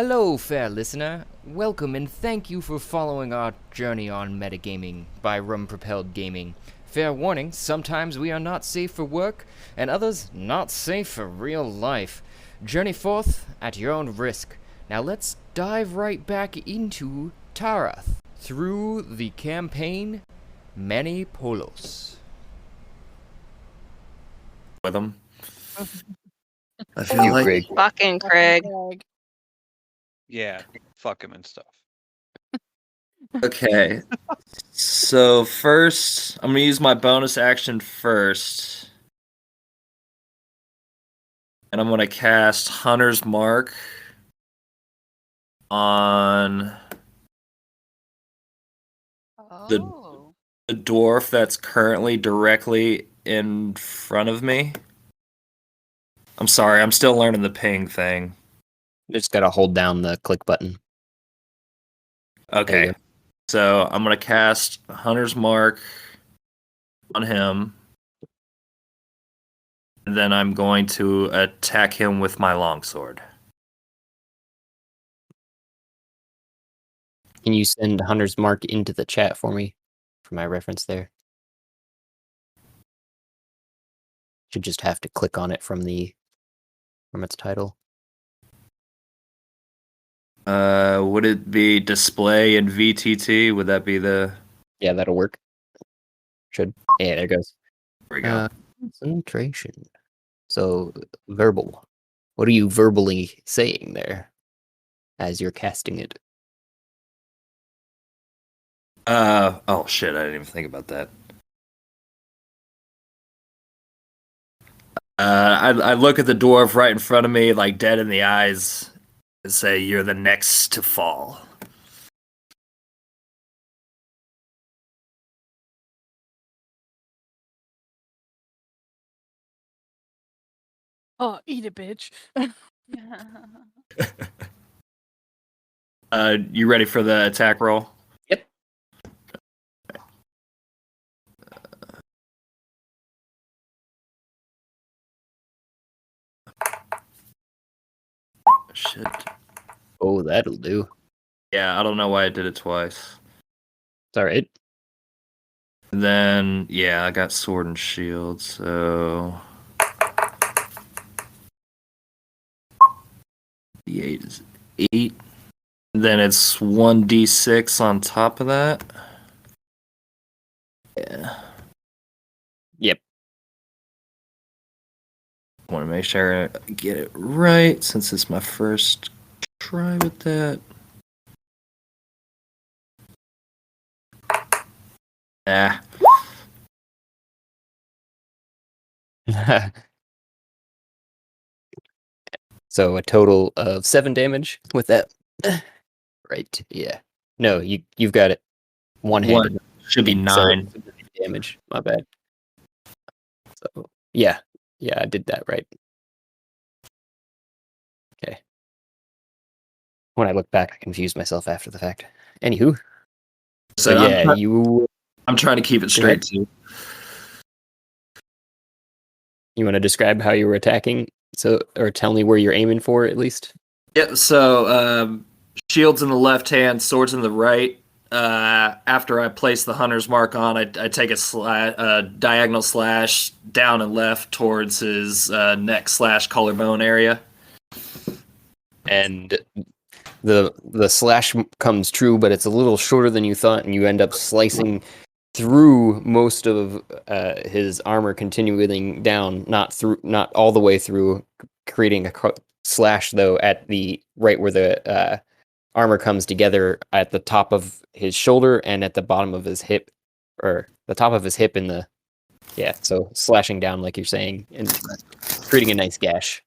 Hello, fair listener. Welcome and thank you for following our journey on metagaming by Rum Propelled Gaming. Fair warning, sometimes we are not safe for work, and others not safe for real life. Journey forth at your own risk. Now let's dive right back into Tarath through the campaign Many Polos. With them. I feel feel like Greg. Fucking Craig. Yeah, fuck him and stuff. okay. So first, I'm gonna use my bonus action first, and I'm gonna cast Hunter's Mark on Oh. the dwarf that's currently directly in front of me. I'm sorry, I'm still learning the ping thing. You just gotta hold down the click button. There you Okay. go. So I'm gonna cast Hunter's Mark on him. And then I'm going to attack him with my longsword. Can you send Hunter's Mark into the chat for me? For my reference there. Should just have to click on it from its title. Would it be display and VTT? Would that be the... Yeah, that'll work. Should. Yeah, there it goes. There we go. Concentration. So, verbal. What are you verbally saying there as you're casting it? Oh shit, I didn't even think about that. I look at the dwarf right in front of me, like dead in the eyes, and say, "You're the next to fall." Oh, eat it, bitch. You ready for the attack roll? Yep. Shit. Oh, that'll do. Yeah, I don't know why I did it twice. It's alright. And then, yeah, I got sword and shield, so... The 8 is 8. Then it's 1d6 on top of that. Yeah. Yep. Want to make sure I get it right since it's my first try with that. Ah. So a total of 7 damage with that. Right. Yeah. No, you've got it. One-handed. Should be 9. So, damage. My bad. So yeah, I did that right. Okay. When I look back, I confused myself after the fact. Anywho. So yeah, I'm trying to keep it straight too. You want to describe how you were attacking? So, or tell me where you're aiming for at least. Yeah. So shields in the left hand, swords in the right. After I place the hunter's mark on, I take a diagonal slash down and left towards his neck / collarbone area. And the slash comes true, but it's a little shorter than you thought, and you end up slicing through most of his armor, continuing down, not all the way through, creating a slash though at the right where the armor comes together at the top of his shoulder and at the bottom of his hip, or the top of his hip in the so slashing down like you're saying and creating a nice gash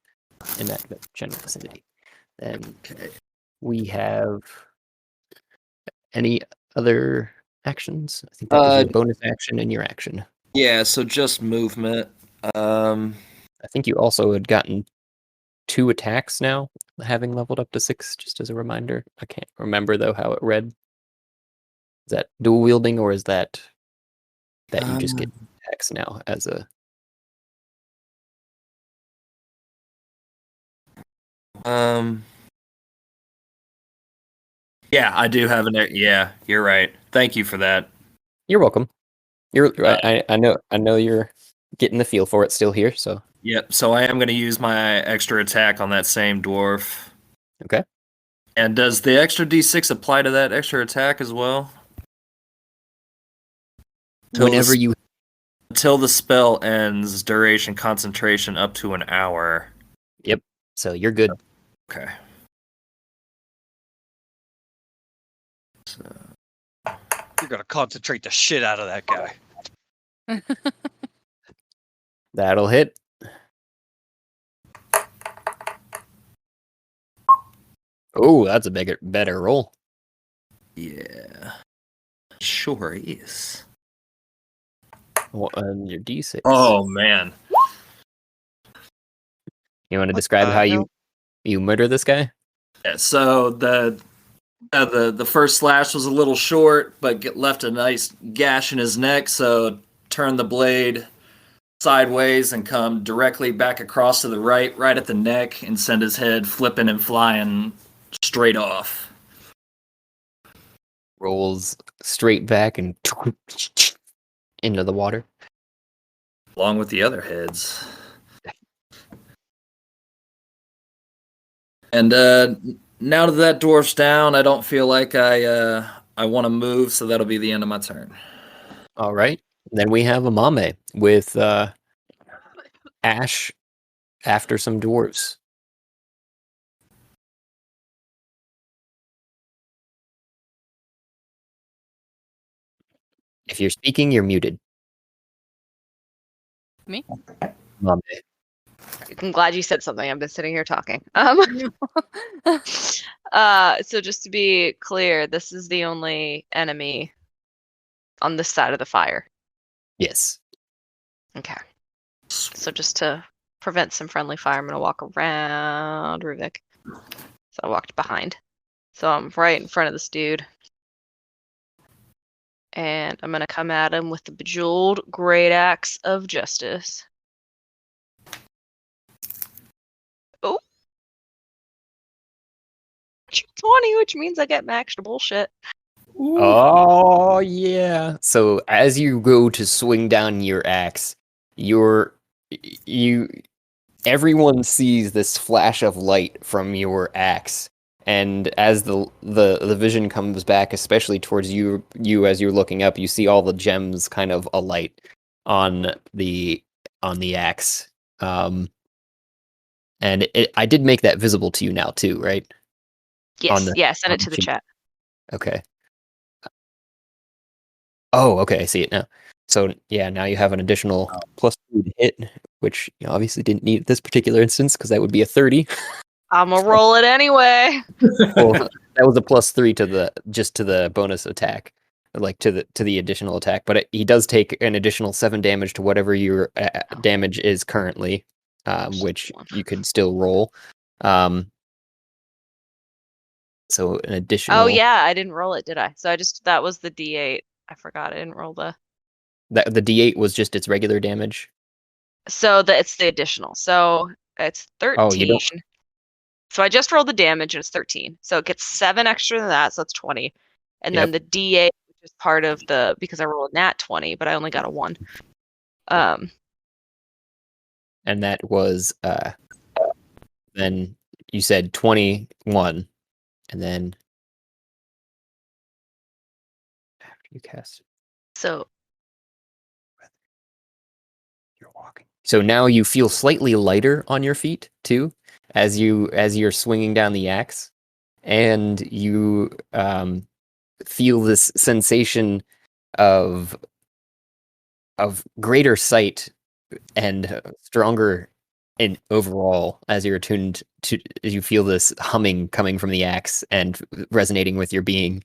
in that general vicinity. Then we have any other actions? I think that was your bonus action and your action. Yeah, so just movement. I think you also had gotten 2 attacks now, having leveled up to 6, just as a reminder. I can't remember, though, how it read. Is that dual wielding, or is that you just get attacks now as a... Yeah, I do have an. Yeah, you're right. Thank you for that. You're welcome. I know you're getting the feel for it still here. So Yep. So I am going to use my extra attack on that same dwarf. okay. And does the extra D6 apply to that extra attack as well? Till the, Whenever s- you until the spell ends, duration concentration up to an hour. so you're good. Okay. So, You're gonna concentrate the shit out of that guy. That'll hit. Oh, that's a better roll. yeah. Sure is. Well, and your D6. Oh man. You want to What describe the how hell? you murder this guy? Yeah, so the first slash was a little short, but left a nice gash in his neck. So turn the blade sideways and come directly back across to the right, right at the neck, and send his head flipping and flying straight off. Rolls straight back and into the water. Along with the other heads. And now that that dwarf's down, I don't feel like I want to move, so that'll be the end of my turn. All right. Then we have a Mame with Ash after some dwarves. If you're speaking, you're muted. Me? Mame. I'm glad you said something. I've been sitting here talking. So just to be clear, this is the only enemy on this side of the fire. Yes. Okay. So just to prevent some friendly fire, I'm gonna walk around Ruvik. So I walked behind. So I'm right in front of this dude. And I'm gonna come at him with the bejeweled great axe of justice. Oh. 20, which means I get max to bullshit. Oh yeah. So as you go to swing down your axe, you everyone sees this flash of light from your axe. And as the vision comes back, especially towards you as you're looking up, you see all the gems kind of alight on the axe. And I did make that visible to you now too, right? Yes, the- yeah, send on it to the the- chat. Okay. Oh, okay, I see it now. So yeah, now you have an additional +2 to hit, which you obviously didn't need at this particular instance because that would be a 30. I'm gonna roll it anyway. Well, that was a +3 to the bonus attack, like to the additional attack. But he does take an additional 7 damage to whatever your damage is currently, which you could still roll. So an additional. Oh yeah, I didn't roll it, did I? So that was the D8. I forgot I didn't roll the. The D8 was just its regular damage. So it's the additional. So it's 13. Oh, you don't. So I just rolled the damage and it's 13. So it gets 7 extra than that, so it's 20. And then the D8, which is part of because I rolled a nat 20, but I only got a 1. And that was then you said 21, and then after you cast it, So you're walking. So now you feel slightly lighter on your feet too, as you're swinging down the axe, and you feel this sensation of greater sight and stronger in overall as you're attuned to, as you feel this humming coming from the axe and resonating with your being.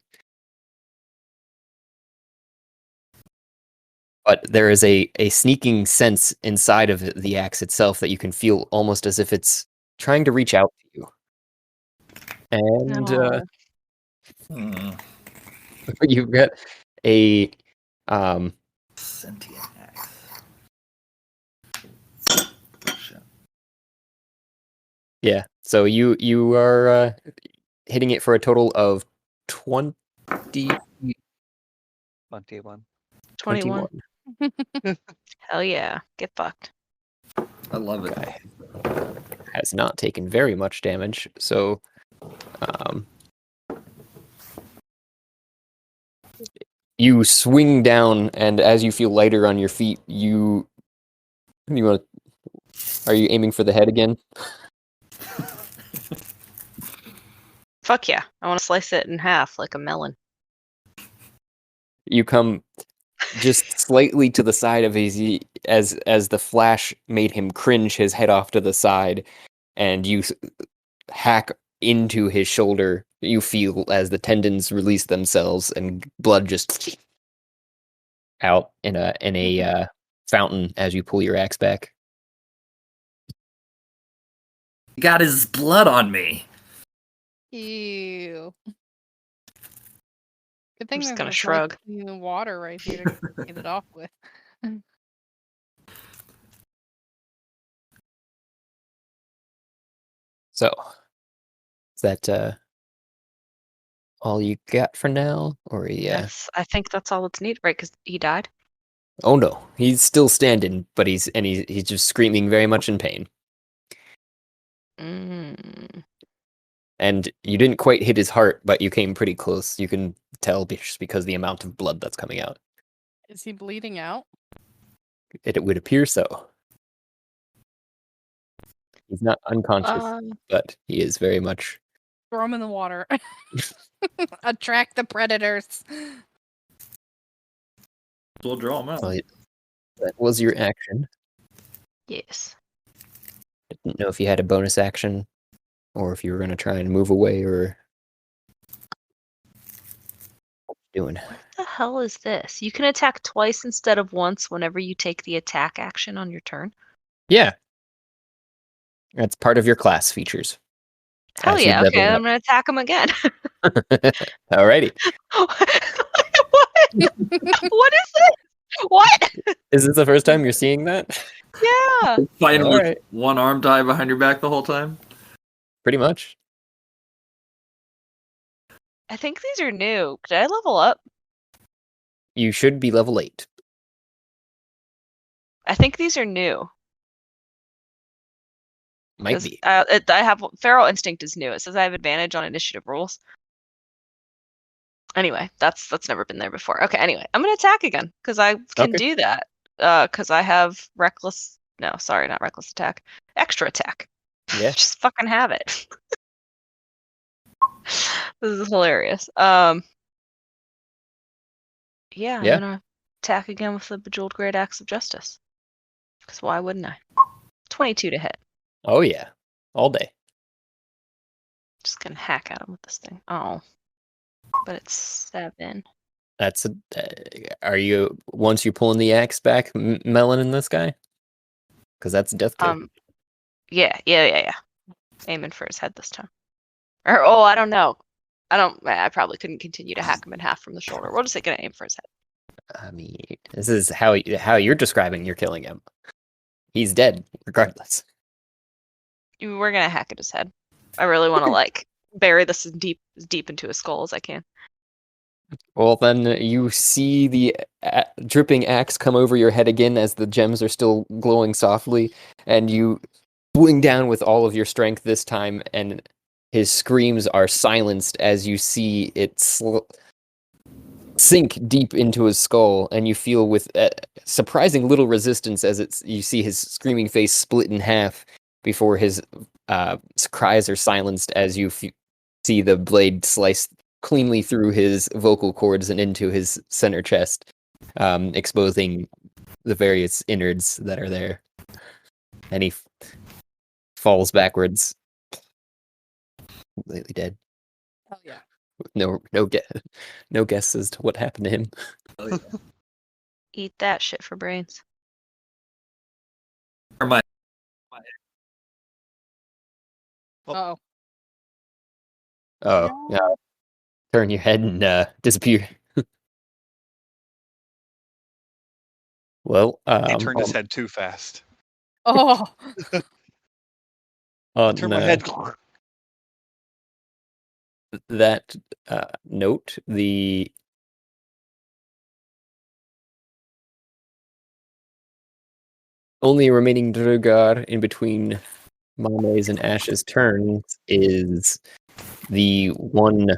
But there is a sneaking sense inside of the axe itself that you can feel almost as if it's trying to reach out to you. And no. Hmm. you've got a Sentient axe. Shit. yeah. So you are hitting it for a total of 20, 21. 21. 21. Hell yeah. Get fucked. I love it. Guy has not taken very much damage, so you swing down, and as you feel lighter on your feet, you want. Are you aiming for the head again? Fuck yeah. I want to slice it in half like a melon. You come just slightly to the side of his as the flash made him cringe his head off to the side, and you hack into his shoulder. You feel as the tendons release themselves and blood just out in a fountain as you pull your axe back. He got his blood on me. Ew. Good thing just there's gonna enough shrug. in the water right here to get it off with. So, is that all you got for now, or I think that's all that's needed, right? Because he died. Oh no, he's still standing, but he's just screaming very much in pain. Mm. And you didn't quite hit his heart, but you came pretty close. You can tell just because of the amount of blood that's coming out. Is he bleeding out? It would appear so. He's not unconscious, but he is very much. Throw him in the water. Attract the predators. We'll draw him out. Well, that was your action. Yes. I didn't know if you had a bonus action, or if you were going to try and move away, or what you doing. What the hell is this? You can attack twice instead of once whenever you take the attack action on your turn. Yeah, that's part of your class features. Hell As you yeah. Okay, level I'm gonna attack him again. Alrighty. What? What is this? What? Is this the first time you're seeing that? Yeah. Fighting All with right. one arm tied behind your back the whole time. Pretty much. I think these are new. Could I level up? You should be level 8. I think these are new. Might 'Cause, be. I have Feral Instinct is new. It says I have advantage on initiative rolls. Anyway, that's never been there before. Okay, anyway, I'm gonna attack again because I can Okay. do that. Because I have reckless. No, sorry, not reckless attack. Extra attack. Yeah. Just fucking have it. This is hilarious. Yeah, Yeah. I'm gonna attack again with the Bejeweled Great Axe of Justice. Because why wouldn't I? 22 to hit. Oh yeah. All day. Just gonna hack at him with this thing. Oh. But it's 7. That's are you once you pulling the axe back, Melon in this guy? Because that's death kill. Yeah. Aiming for his head this time. Or I don't know. I probably couldn't continue to hack him in half from the shoulder. We'll just say gonna aim for his head. I mean, this is how you're describing you're killing him. He's dead regardless. We're gonna hack at his head. I really want to like bury this as deep into his skull as I can. Well, then you see the dripping axe come over your head again as the gems are still glowing softly, and you swing down with all of your strength this time, and his screams are silenced as you see it sink deep into his skull, and you feel with surprising little resistance as you see his screaming face split in half before his cries are silenced as you see the blade slice cleanly through his vocal cords and into his center chest, exposing the various innards that are there. And he falls backwards, completely dead. Hell yeah. No guess as to what happened to him. Eat that shit for brains. Or my Oh. Oh, yeah. Turn your head and disappear. Well, He turned his head too fast. Oh. on, Turn my head. that note, the only remaining Drugar in between Mame's and Ash's turns is the one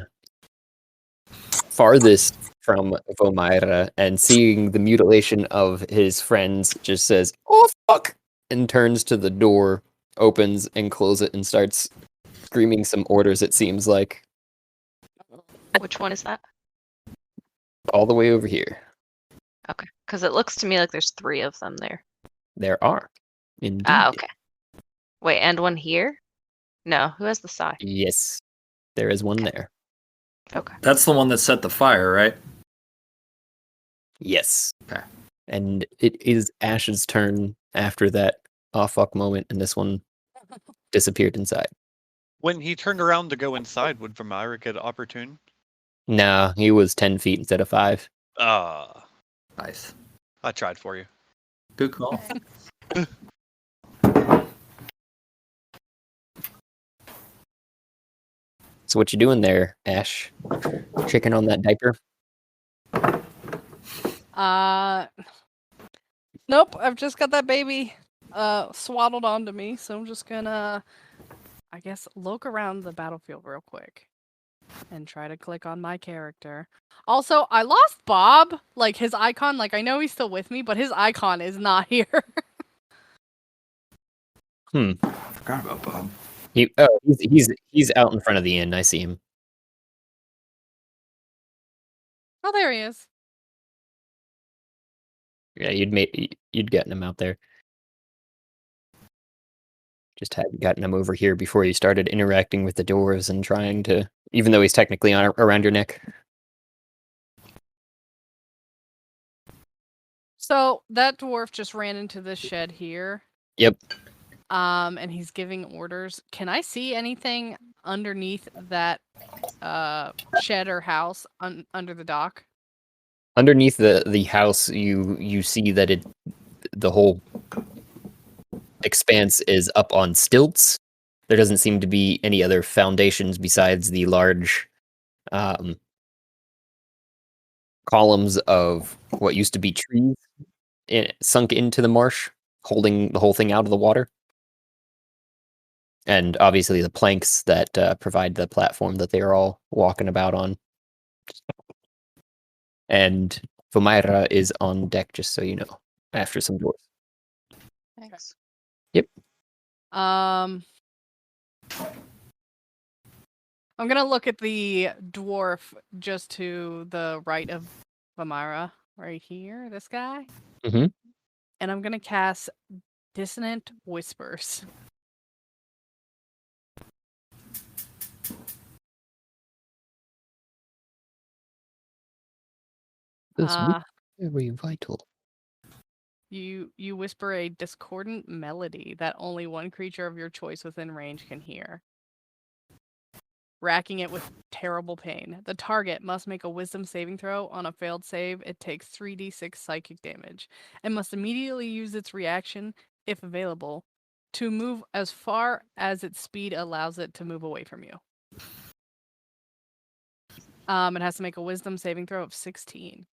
farthest from Vomira, and seeing the mutilation of his friends, just says, "Oh fuck!" and turns to the door, opens and closes it, and starts screaming some orders. It seems like Which one is that? all the way over here. Okay, because it looks to me like there's 3 of them there. There are, indeed. Ah, okay. Wait, and one here? No, who has the sigh? Yes, there is one Okay. there. Okay. That's the one that set the fire, right? Yes. Okay. And it is Ash's turn after that oh fuck moment, and this one disappeared inside. When he turned around to go inside, would Vermeer get opportune? Nah, he was 10 feet instead of 5. Ah, Nice. I tried for you. Good call. So what you doing there, Ash? Checking on that diaper? Nope, I've just got that baby swaddled onto me, so I'm just gonna, I guess, look around the battlefield real quick and try to click on my character. Also, I lost Bob, like his icon, like I know he's still with me, but his icon is not here. Forgot about Bob. He's out in front of the inn. I see him. Oh, there he is. Yeah, you'd gotten him out there. Just hadn't gotten him over here before he started interacting with the doors and trying to, even though he's technically around your neck. So that dwarf just ran into this shed here. Yep. And he's giving orders. Can I see anything underneath that shed or house under the dock? Underneath the house, you see that the whole expanse is up on stilts. There doesn't seem to be any other foundations besides the large columns of what used to be trees sunk into the marsh, holding the whole thing out of the water. And obviously the planks that provide the platform that they are all walking about on. And Vomira is on deck, just so you know, after some doors. Thanks. Yep. I'm gonna look at the dwarf just to the right of Vomira, right here, this guy. Mm-hmm. And I'm gonna cast Dissonant Whispers. This would be very vital. You whisper a discordant melody that only one creature of your choice within range can hear, racking it with terrible pain. The target must make a wisdom saving throw. On a failed save, it takes 3d6 psychic damage and must immediately use its reaction, if available, to move as far as its speed allows it to move away from you. It has to make a wisdom saving throw of 16.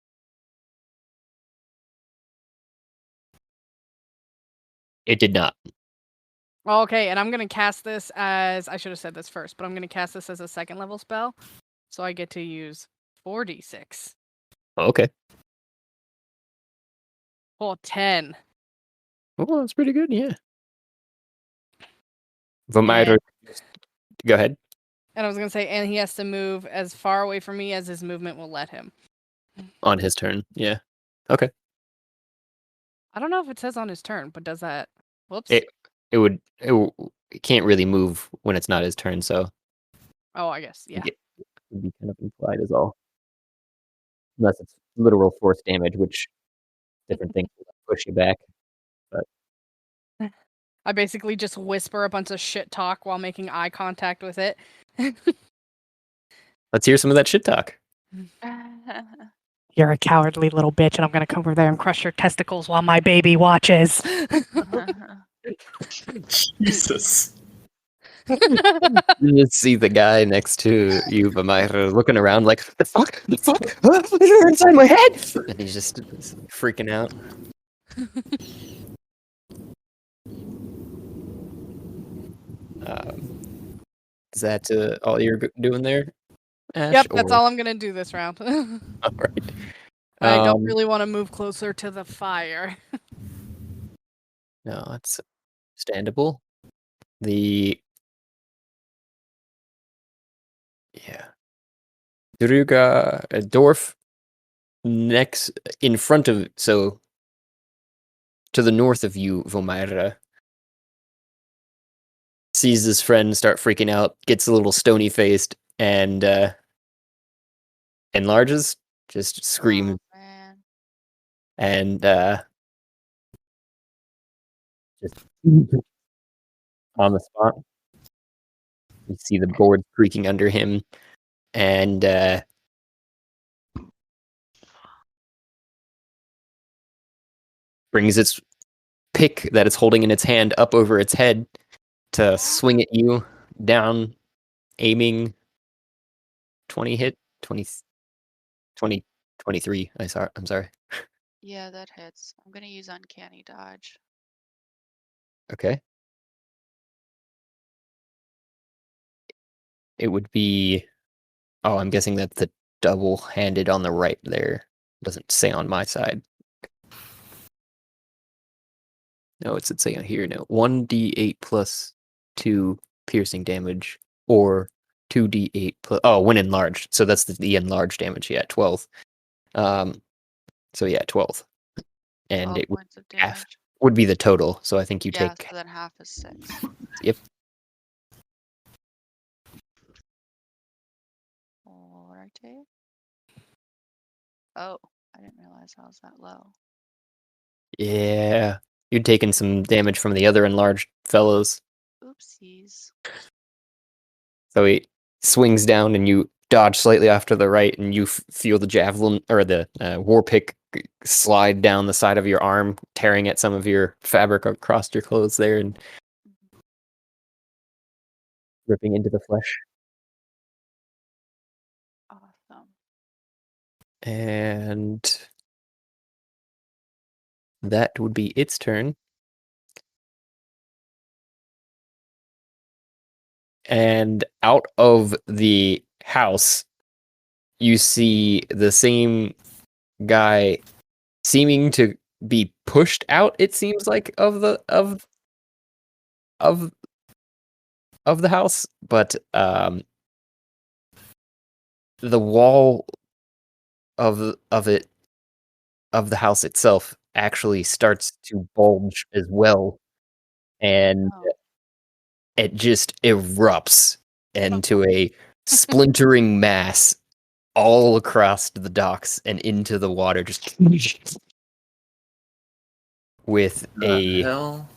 It did not. Okay, and I'm going to cast this as, I should have said this first, but I'm going to cast this as a 2nd level spell. So I get to use 4d6. Okay. Oh, 10. Well, that's pretty good, yeah. Vomira, go ahead. And I was going to say, and he has to move as far away from me as his movement will let him. On his turn, yeah. Okay. I don't know if it says on his turn, but does that... Whoops. It can't really move when it's not his turn, so Oh, I guess, yeah. it would be kind of implied as all. Unless it's literal force damage, which different things will push you back. I basically just whisper a bunch of shit talk while making eye contact with it. Let's hear some of that shit talk. You're a cowardly little bitch, and I'm gonna come over there and crush your testicles while my baby watches. Jesus. You just see the guy next to you, Vamira, looking around like, the fuck? The fuck? Ah, they're inside my head! And he's just freaking out. Is that all you're doing there, Ash? Yep, that's or- all I'm gonna do this round. All right. I don't Um, really want to move closer to the fire. No, it's understandable. The yeah, Druga, a dwarf next in front of so to the north of you, Vomira sees his friend start freaking out, gets a little stony faced, and enlarges, just screams, Oh, man. and just on the spot. You see the board creaking under him, and brings its pick that it's holding in its hand up over its head to swing at you down, aiming 20 hit, 20, 20, 23. I'm sorry. Yeah, that hits. I'm gonna use uncanny dodge. Okay. It would be, oh, I'm guessing that's the double-handed on the right there. Doesn't say on my side. No, it's say on here. No, 1d8 plus 2 piercing damage, or 2d8 plus. Oh, when enlarged. So that's the enlarged damage. Yeah, 12. So yeah, 12, and 12 it would points of half damage. would be the total. So I think you Yeah, take. so then half is 6. Yep. What I take? Oh, I didn't realize I was that low. Yeah, you'd taken some damage from the other enlarged fellows. Oopsies. So he swings down, and you dodge slightly off to the right, and you feel the javelin or the war pick slide down the side of your arm, tearing at some of your fabric across your clothes there, and ripping into the flesh. Awesome. And that would be its turn. And out of the house, you see the same guy seeming to be pushed out, it seems like, of the of the house, but the wall of it of the house itself actually starts to bulge as well, and Oh, it just erupts into a splintering mass all across the docks and into the water, just with The a hell?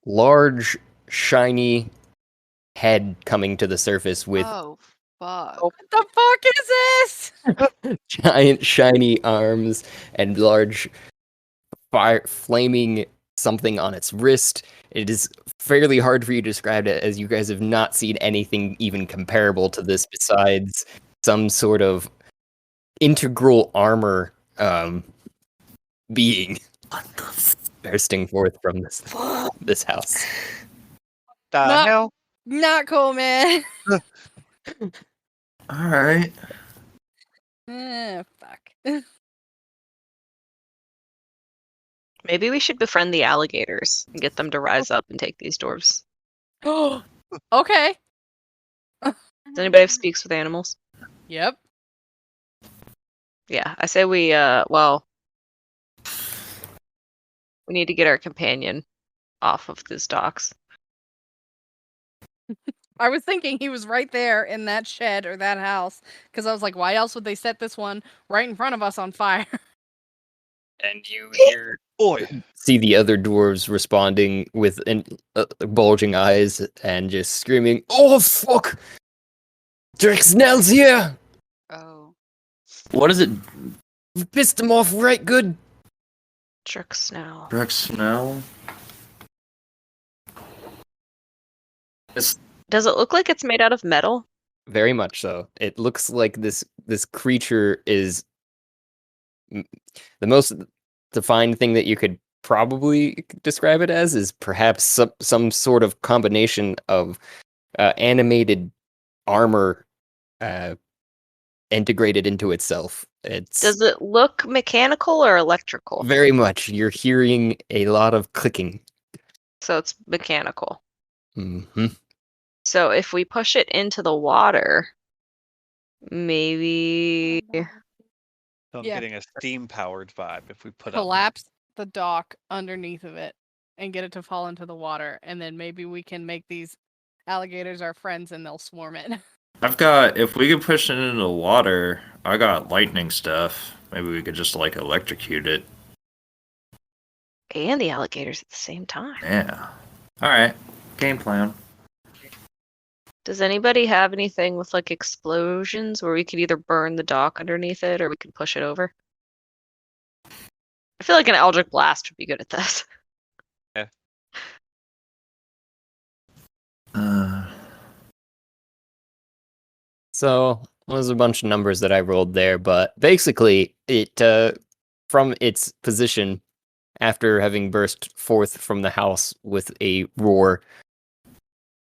large, shiny head coming to the surface with oh, fuck. What the fuck is this? giant, shiny arms and large, flaming something on its wrist. It is fairly hard for you to describe it, as you guys have not seen anything even comparable to this besides some sort of integral armor being bursting forth from this house. The No. hell? Not cool, man. All right. Fuck. Maybe we should befriend the alligators and get them to rise up and take these dwarves. Oh, okay. Does anybody have speaks with animals? Yep. Yeah, I say we, well, we need to get our companion off of these docks. I was thinking he was right there in that shed or that house, because I was like, why else would they set this one right in front of us on fire? And you hear Boy. see the other dwarves responding with bulging eyes and just screaming, "Oh fuck! Driznel's here! Oh. What is it? We pissed him off right good." Driznel. Driznel? Does it look like it's made out of metal? Very much so. It looks like this creature is the most defined thing that you could probably describe it as is perhaps some sort of combination of animated armor integrated into itself. It's Does it look mechanical or electrical? very much. You're hearing a lot of clicking. So it's mechanical. Hmm. So if we push it into the water, maybe. So I'm Yeah. getting a steam-powered vibe if we put Collapse the dock underneath of it and get it to fall into the water, and then maybe we can make these alligators our friends and they'll swarm it. If we could push it into the water, I got lightning stuff. Maybe we could just like electrocute it. And the alligators at the same time. Yeah. All right. Game plan. Does anybody have anything with like explosions where we could either burn the dock underneath it or we could push it over? I feel like an Eldritch Blast would be good at this. So there's a bunch of numbers that I rolled there, but basically it from its position after having burst forth from the house with a roar,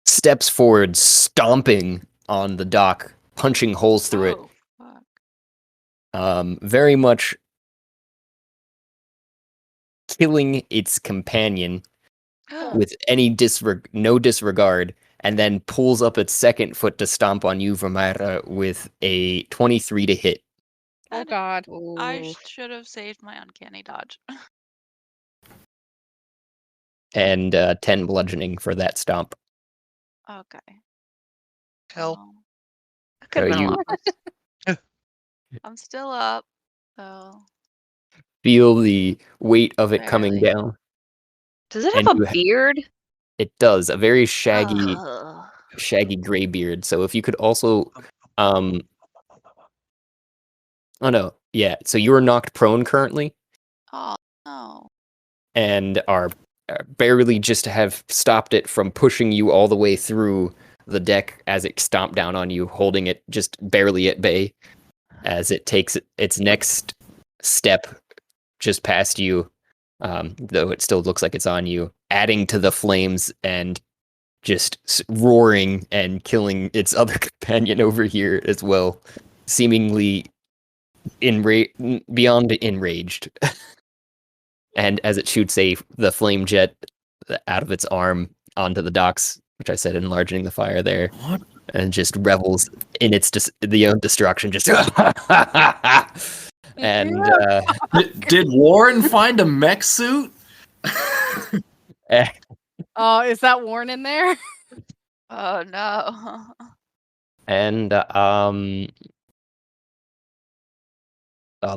steps forward, stomping on the dock, punching holes through it. Oh, fuck. Very much killing its companion with no disregard, and then pulls up its second foot to stomp on you, Vermeira, with a 23 to hit. Oh god. I Ooh. should have saved my uncanny dodge. And 10 bludgeoning for that stomp. Okay. Hell. Well, That could have So been a you- lot worse. I'm still up, so Feel the weight of it coming Barely. down. Does it And have you a beard? It does, a very shaggy Ugh. gray beard. So if you could also oh no, yeah. So you are knocked prone currently oh no. and are barely just have stopped it from pushing you all the way through the deck as it stomped down on you, holding it just barely at bay as it takes its next step just past you, though it still looks like it's on you, adding to the flames and just roaring and killing its other companion over here as well, seemingly beyond enraged. And as it shoots the flame jet out of its arm onto the docks, which I said enlarging the fire there, What? and just revels in its the own destruction, just and Did Warren find a mech suit? Oh, is that Warren in there? Oh no. and oh,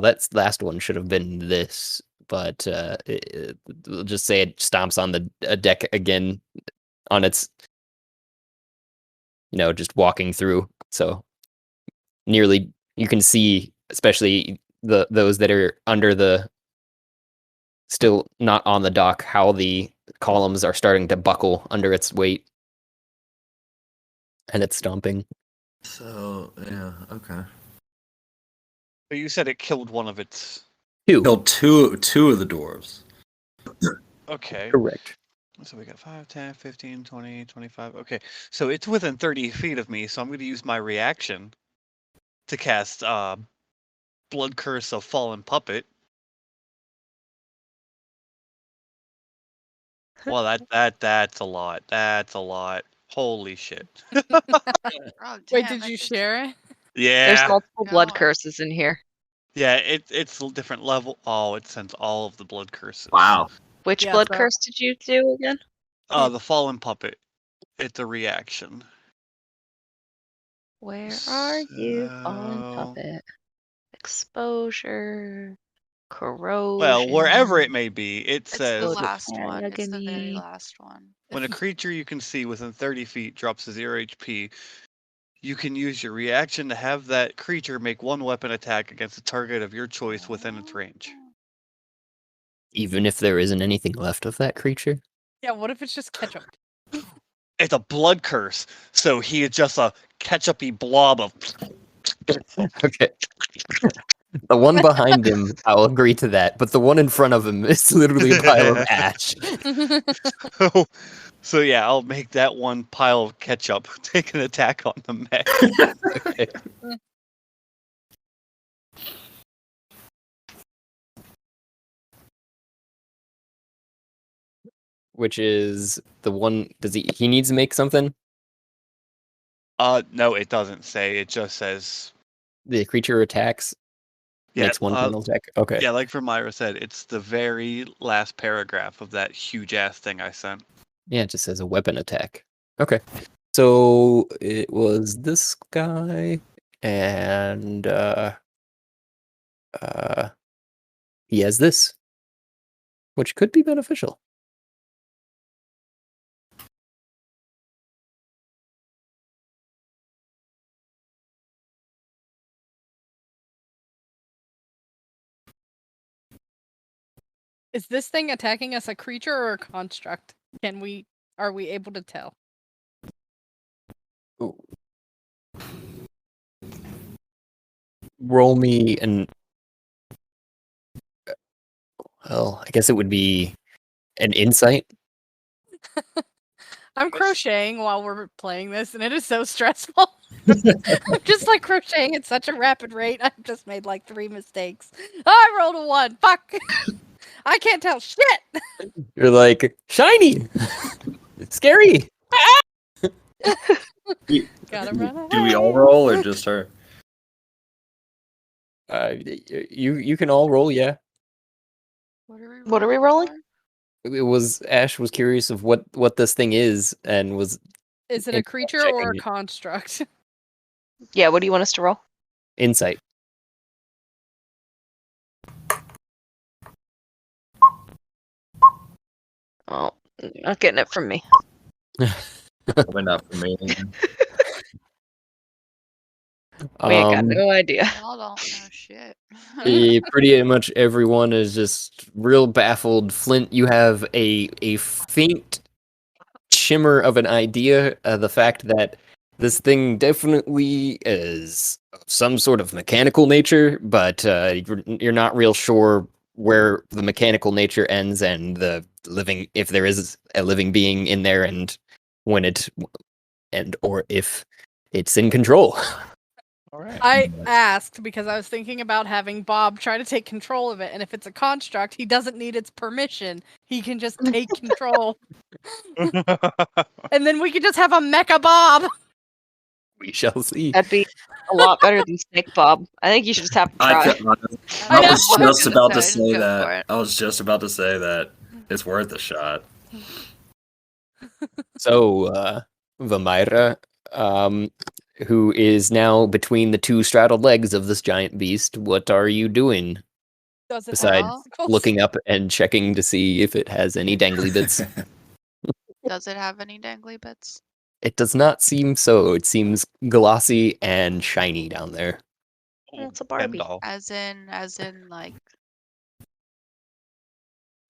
that's last one should have been this, but we'll just say it stomps on the deck again on its, just walking through. So nearly you can see, especially those that are under still not on the dock, how the columns are starting to buckle under its weight, and it's stomping. So yeah, okay. But you said it killed one of its. Killed two of the dwarves. Okay. Correct. So we got 5, 10, 15, 20, 25. Okay. So it's within 30 feet of me, so I'm going to use my reaction to cast Blood Curse of Fallen Puppet. Well, that's a lot. That's a lot. Holy shit. Oh, Wait, damn, did that you just- share it? Yeah. There's multiple blood God. curses in here. Yeah, it's a different level. Oh, it sends all of the blood curses. Wow. Which Yeah, blood so- curse did you do again? The Fallen Puppet. It's a reaction. Where are you, fallen So- puppet? Exposure, corrosion. Well, wherever it may be, it It's the says last one. It's the very agony. last one. when a creature you can see within 30 feet drops to 0 HP, you can use your reaction to have that creature make one weapon attack against a target of your choice within its range. Even if there isn't anything left of that creature. Yeah, what if it's just ketchup? it's a blood curse. So he is just a ketchupy blob of. Okay. The one behind him, I'll agree to that, but the one in front of him is literally a pile of ash. So yeah, I'll make that one pile of ketchup take an attack on the mech. Okay. Which is the one, does he needs to make something? No, it doesn't say. It just says. The creature attacks, Yeah, makes one final attack. Okay. yeah, like Myra said, it's the very last paragraph of that huge ass thing I sent. Yeah, it just says a weapon attack. Okay. So it was this guy, and he has this, which could be beneficial. Is this thing attacking us a creature or a construct? Are we able to tell? Ooh. Roll me an. Well, I guess it would be an insight. I'm crocheting while we're playing this, and it is so stressful. I'm just like crocheting at such a rapid rate. I've just made like 3 mistakes. I rolled a 1. Fuck. I can't tell shit. You're like shiny, it's scary. Gotta run away. Do we all roll or just her? You can all roll, yeah. What are we rolling? for? It was Ash was curious of what this thing is and was Is it a creature or a construct? Yeah, what do you want us to roll? insight. Oh, not getting it from me. Probably not for me. We ain't got no idea. Y'all don't know shit. Pretty much everyone is just real baffled. Flint, you have a faint shimmer of an idea. The fact that this thing definitely is of some sort of mechanical nature, but you're not real sure where the mechanical nature ends and the living, if there is a living being in there, and when it and or if it's in control. All right. I asked because I was thinking about having Bob try to take control of it, and if it's a construct, he doesn't need its permission. He can just take control. And then we could just have a mecha Bob. We shall see. That'd be a lot better than Snake Bob. I think you should just have to try. I I was know. just about to Just say go for that. it. I was just about to say that. It's worth a shot. So, Vamira, who is now between the two straddled legs of this giant beast, what are you doing Does it besides have testicles? looking up and checking to see if it has any dangly bits? Does it have any dangly bits? It does not seem so. It seems glossy and shiny down there. It's a Barbie. Doll. As in like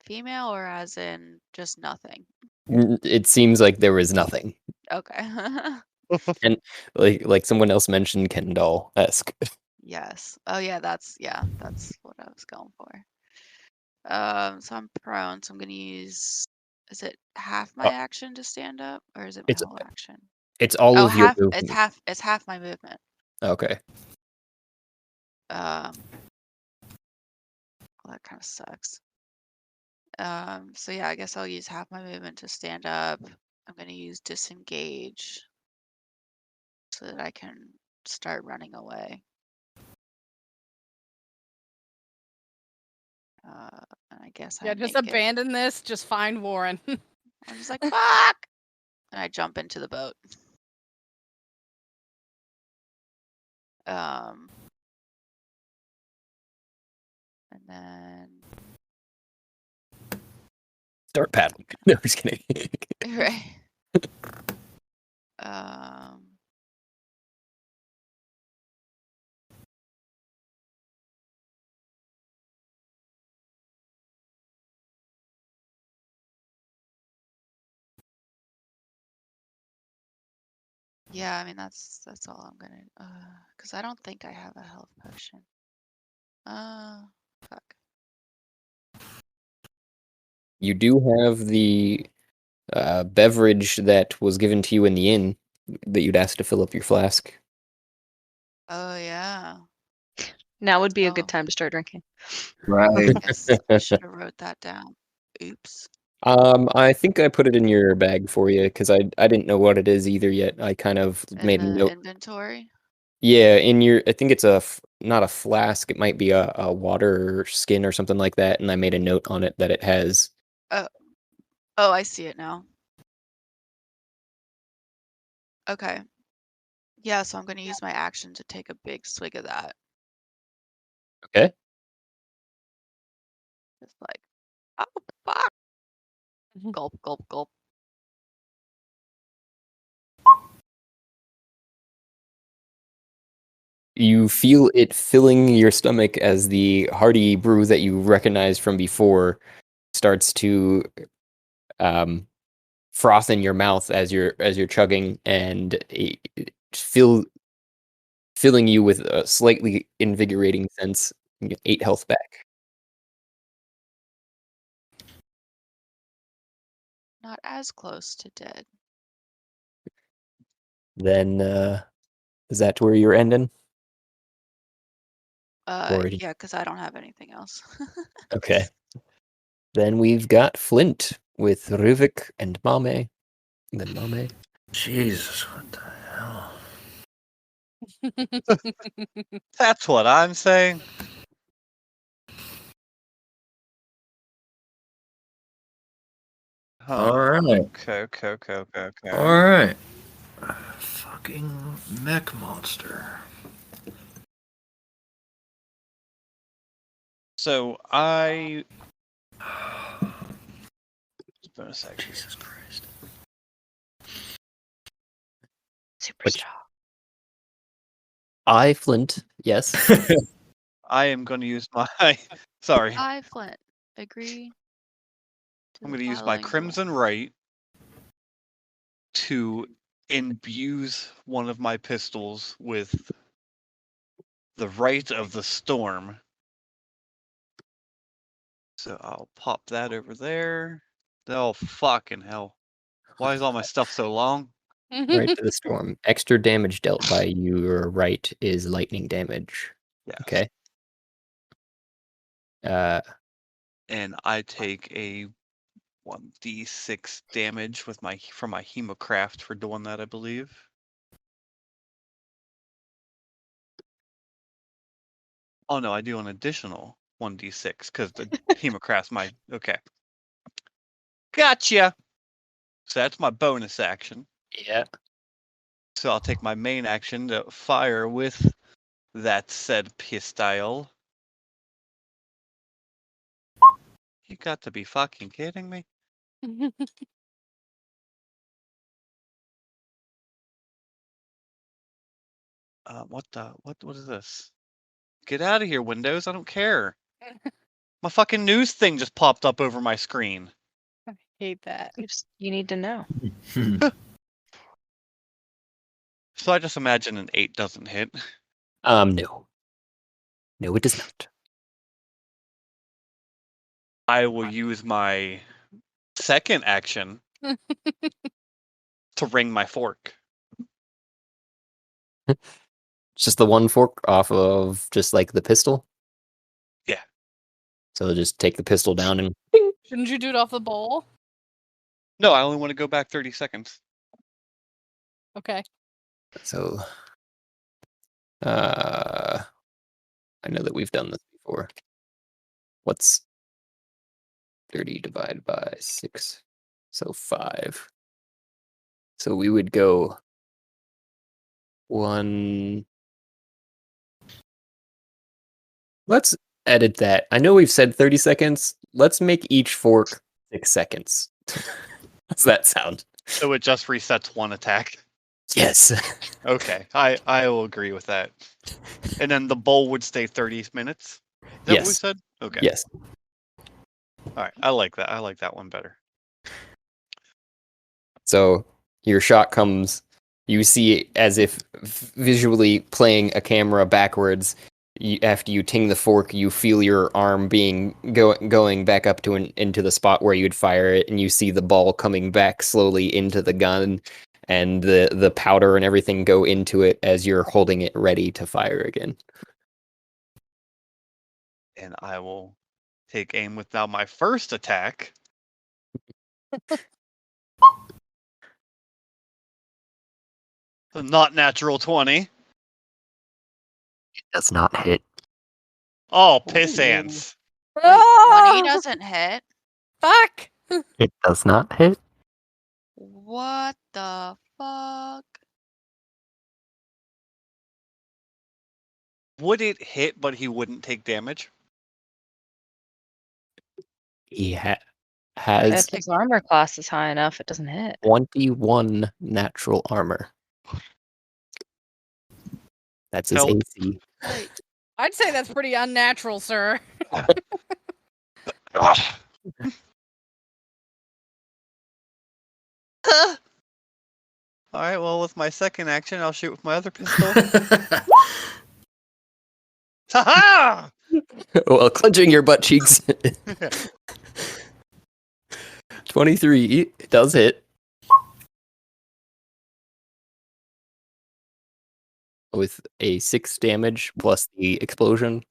female or as in just nothing? It seems like there is nothing. Okay. Like someone else mentioned, Ken doll-esque. Yes. Oh yeah, that's what I was going for. So I'm prone, so I'm gonna use. Is it half my action to stand up, or is it my It's whole action? it's all Oh, of your half. It's movement. half. It's half my movement. Okay. Well, that kind of sucks. So yeah, I guess I'll use half my movement to stand up. I'm gonna use disengage so that I can start running away. And I guess Yeah, I just make it. abandon this. Just find Warren. I'm just like, fuck! And I jump into the boat. And then Start paddling. No, I'm just kidding. right. Um, Yeah, I mean that's all I'm gonna. Because I don't think I have a health potion. Fuck. You do have the beverage that was given to you in the inn that you'd asked to fill up your flask. Oh yeah. Now would be a good Oh, time to start drinking. Right. I guess I should have wrote that down. Oops. I think I put it in your bag for you because I didn't know what it is either yet. I kind of In made a the note. inventory. Yeah, in your I think it's not a flask. It might be a water skin or something like that. And I made a note on it that it has. Oh, oh, I see it now. Okay. Yeah, so I'm gonna use my action to take a big swig of that. Okay. Just like, oh fuck. Gulp, gulp, gulp. You feel it filling your stomach as the hearty brew that you recognize from before starts to froth in your mouth as you're chugging and filling you with a slightly invigorating sense. You get 8 health back. Not as close to dead. Then is that where you're ending? Or Yeah, because I don't have anything else. okay. Then we've got Flint with Ruvik and Mame. Then Mame. Jesus, what the hell? That's what I'm saying. All right. Okay. All right. Fucking mech monster. So I. Just a second. Jesus Christ. Which Superstar. I Flint, yes. I am going to use my. Sorry. I, Flint, agree to I'm the going to use my following duel. Crimson Right to imbuse one of my pistols with the Right of the Storm. So I'll pop that over there. Oh, fucking hell. Why is all my stuff so long? Right to the storm. Extra damage dealt by your right is lightning damage. Yes. Okay. And I take a 1d6 damage with from my Hemocraft for doing that, I believe. Oh no, I do an additional 1d6 because the Hemocraft's my okay. Gotcha. So that's my bonus action. Yeah. So I'll take my main action to fire with that said pistol. You got to be fucking kidding me. What is this? Get out of here, Windows. I don't care. My fucking news thing just popped up over my screen. I hate that. You need to know. So I just imagine an 8 doesn't hit. No. No, it does not. I will use my second action to wring my fork. It's just the one fork off of just like the pistol. Yeah. So just take the pistol down and Shouldn't you do it off the bowl? No, I only want to go back 30 seconds. Okay. so I know that we've done this before. What's 30 divided by 6? So 5. So we would go 1. Let's edit that. I know we've said 30 seconds. Let's make each fork 6 seconds. How's that sound? So it just resets one attack. Yes. Okay, I will agree with that. And then the bowl would stay 30 minutes. Is that what we Yes. said? Okay. Yes. All right. I like that. I like that one better. So your shot comes, You see, as if visually playing a camera backwards, after you ting the fork, you feel your arm going back up to into the spot where you'd fire it, and you see the ball coming back slowly into the gun, and the powder and everything go into it as you're holding it ready to fire again. And I will take aim with now my first attack. Not natural 20. Does not hit. Oh, piss ants. Wait, 20 Ah! doesn't hit? Fuck! It does not hit. What the fuck? Would it hit, but he wouldn't take damage? He If has his armor class is high enough, it doesn't hit. 21 natural armor. That's his Help. AC. Wait, I'd say that's pretty unnatural, sir. All right, well, with my second action, I'll shoot with my other pistol. Ha-ha! Well, clenching your butt cheeks. 23 it does hit. With a 6 damage plus the explosion.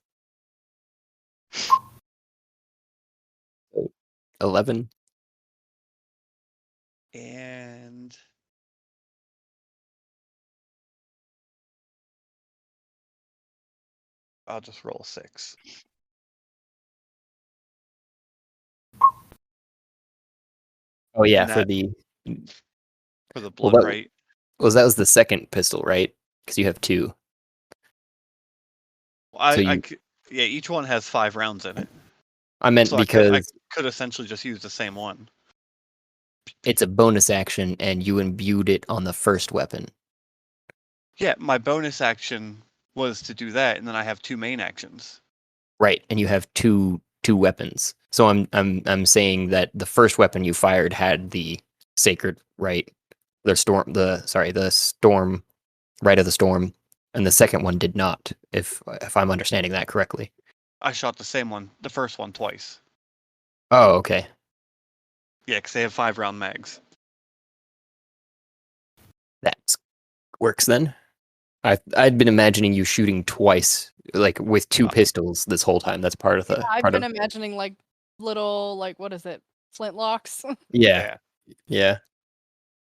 11. And I'll just roll 6. Oh yeah, And for that- the For the Well, blood that- rate. that was the second pistol, right? Because you have 2. Yeah, each one has 5 rounds in it. I meant So because I could essentially just use the same one. it's a bonus action and you imbued it on the first weapon. Yeah, my bonus action was to do that, and then I have 2 main actions. Right, and you have two weapons. So I'm saying that the first weapon you fired had the sacred right, the storm right of the storm, and the second one did not. If I'm understanding that correctly. I shot the same one, the first one, twice. Oh, okay. Yeah, because they have 5-round mags. That works then. I'd been imagining you shooting twice, like with 2 pistols this whole time. That's part of the I've been imagining like little, like, what is it? Flintlocks? Yeah. Yeah.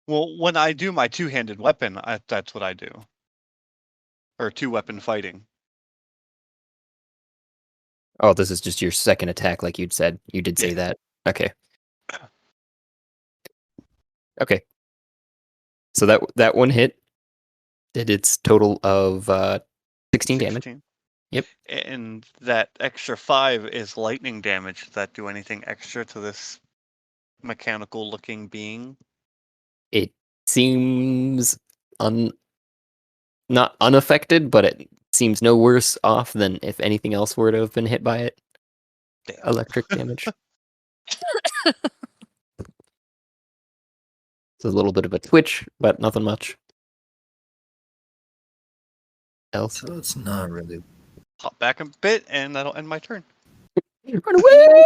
Well, when I do my 2-handed weapon, that's what I do. Or 2-weapon fighting. Oh, this is just your second attack, like you'd said. You did say Yeah. that. Okay. Okay. So that one hit did its total of 16 damage. 16. Yep. And that extra 5 is lightning damage. Does that do anything extra to this mechanical looking being? It seems not unaffected, but it seems no worse off than if anything else were to have been hit by it. Damn. Electric damage. It's a little bit of a twitch, but nothing much else. So it's not really. Hop back a bit, and that'll end my turn. Run away!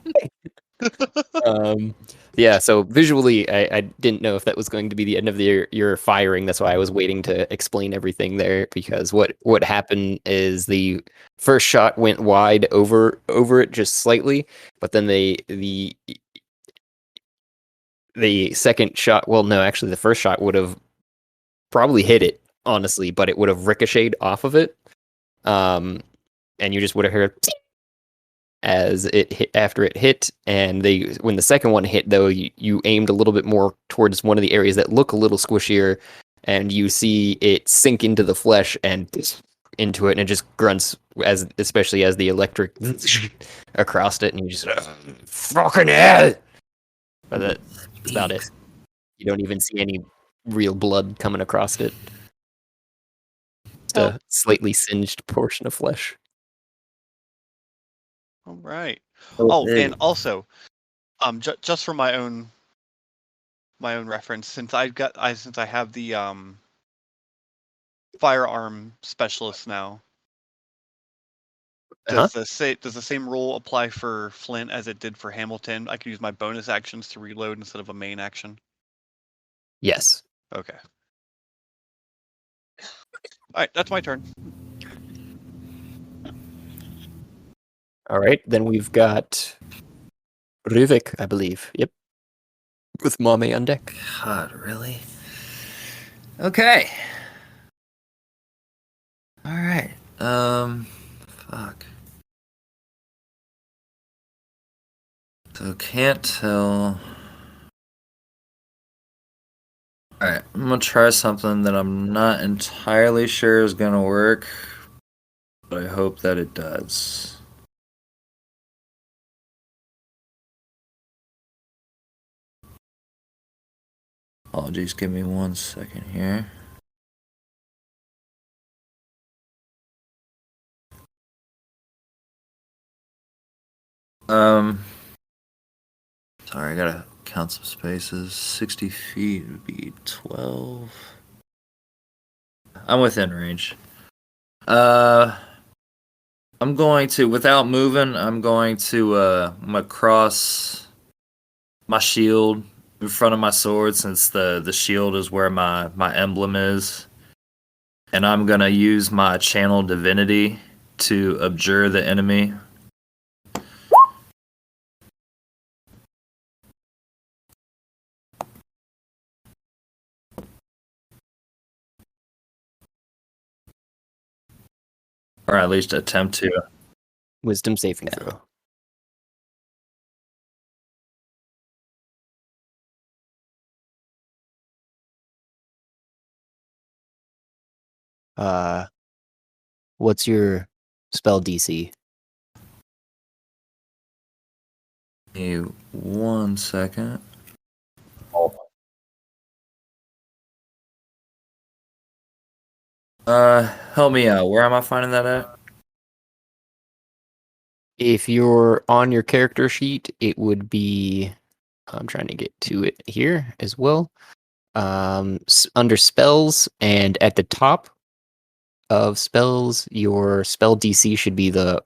Yeah, so visually, I didn't know if that was going to be the end of your firing. That's why I was waiting to explain everything there, because what happened is the first shot went wide over it just slightly, but then the second shot, well, no, actually the first shot would have probably hit it, honestly, but it would have ricocheted off of it. And you just would have heard as it hit after it hit, and when the second one hit, though, you aimed a little bit more towards one of the areas that look a little squishier, and you see it sink into the flesh and into it, and it just grunts, especially as the electric across it, and you just fucking hell. But that's about it. You don't even see any real blood coming across it. Just a slightly singed portion of flesh. All right. Oh, Oh, hey. and also, just for my own reference, since I have the firearm specialist now. Uh-huh. Does the same rule apply for Flint as it did for Hamilton? I can use my bonus actions to reload instead of a main action. Yes. Okay. All right, that's my turn. All right, then we've got Ruvik, I believe. Yep. With Mame on deck. God, really? Okay. All right. Fuck. So can't tell. All right, I'm gonna try something that I'm not entirely sure is gonna work, but I hope that it does. Apologies, give me 1 second here. Sorry, I gotta count some spaces. 60 feet would be 12. I'm within range. I'm going to, without moving, I'm gonna cross my shield in front of my sword since the shield is where my emblem is. And I'm gonna use my channel divinity to abjure the enemy. Or at least attempt to. Wisdom saving throw. What's your spell DC? Give me 1 second. Help me out. Where am I finding that at? If you're on your character sheet, it would be. I'm trying to get to it here as well. Under spells, and at the top of spells, your spell DC should be the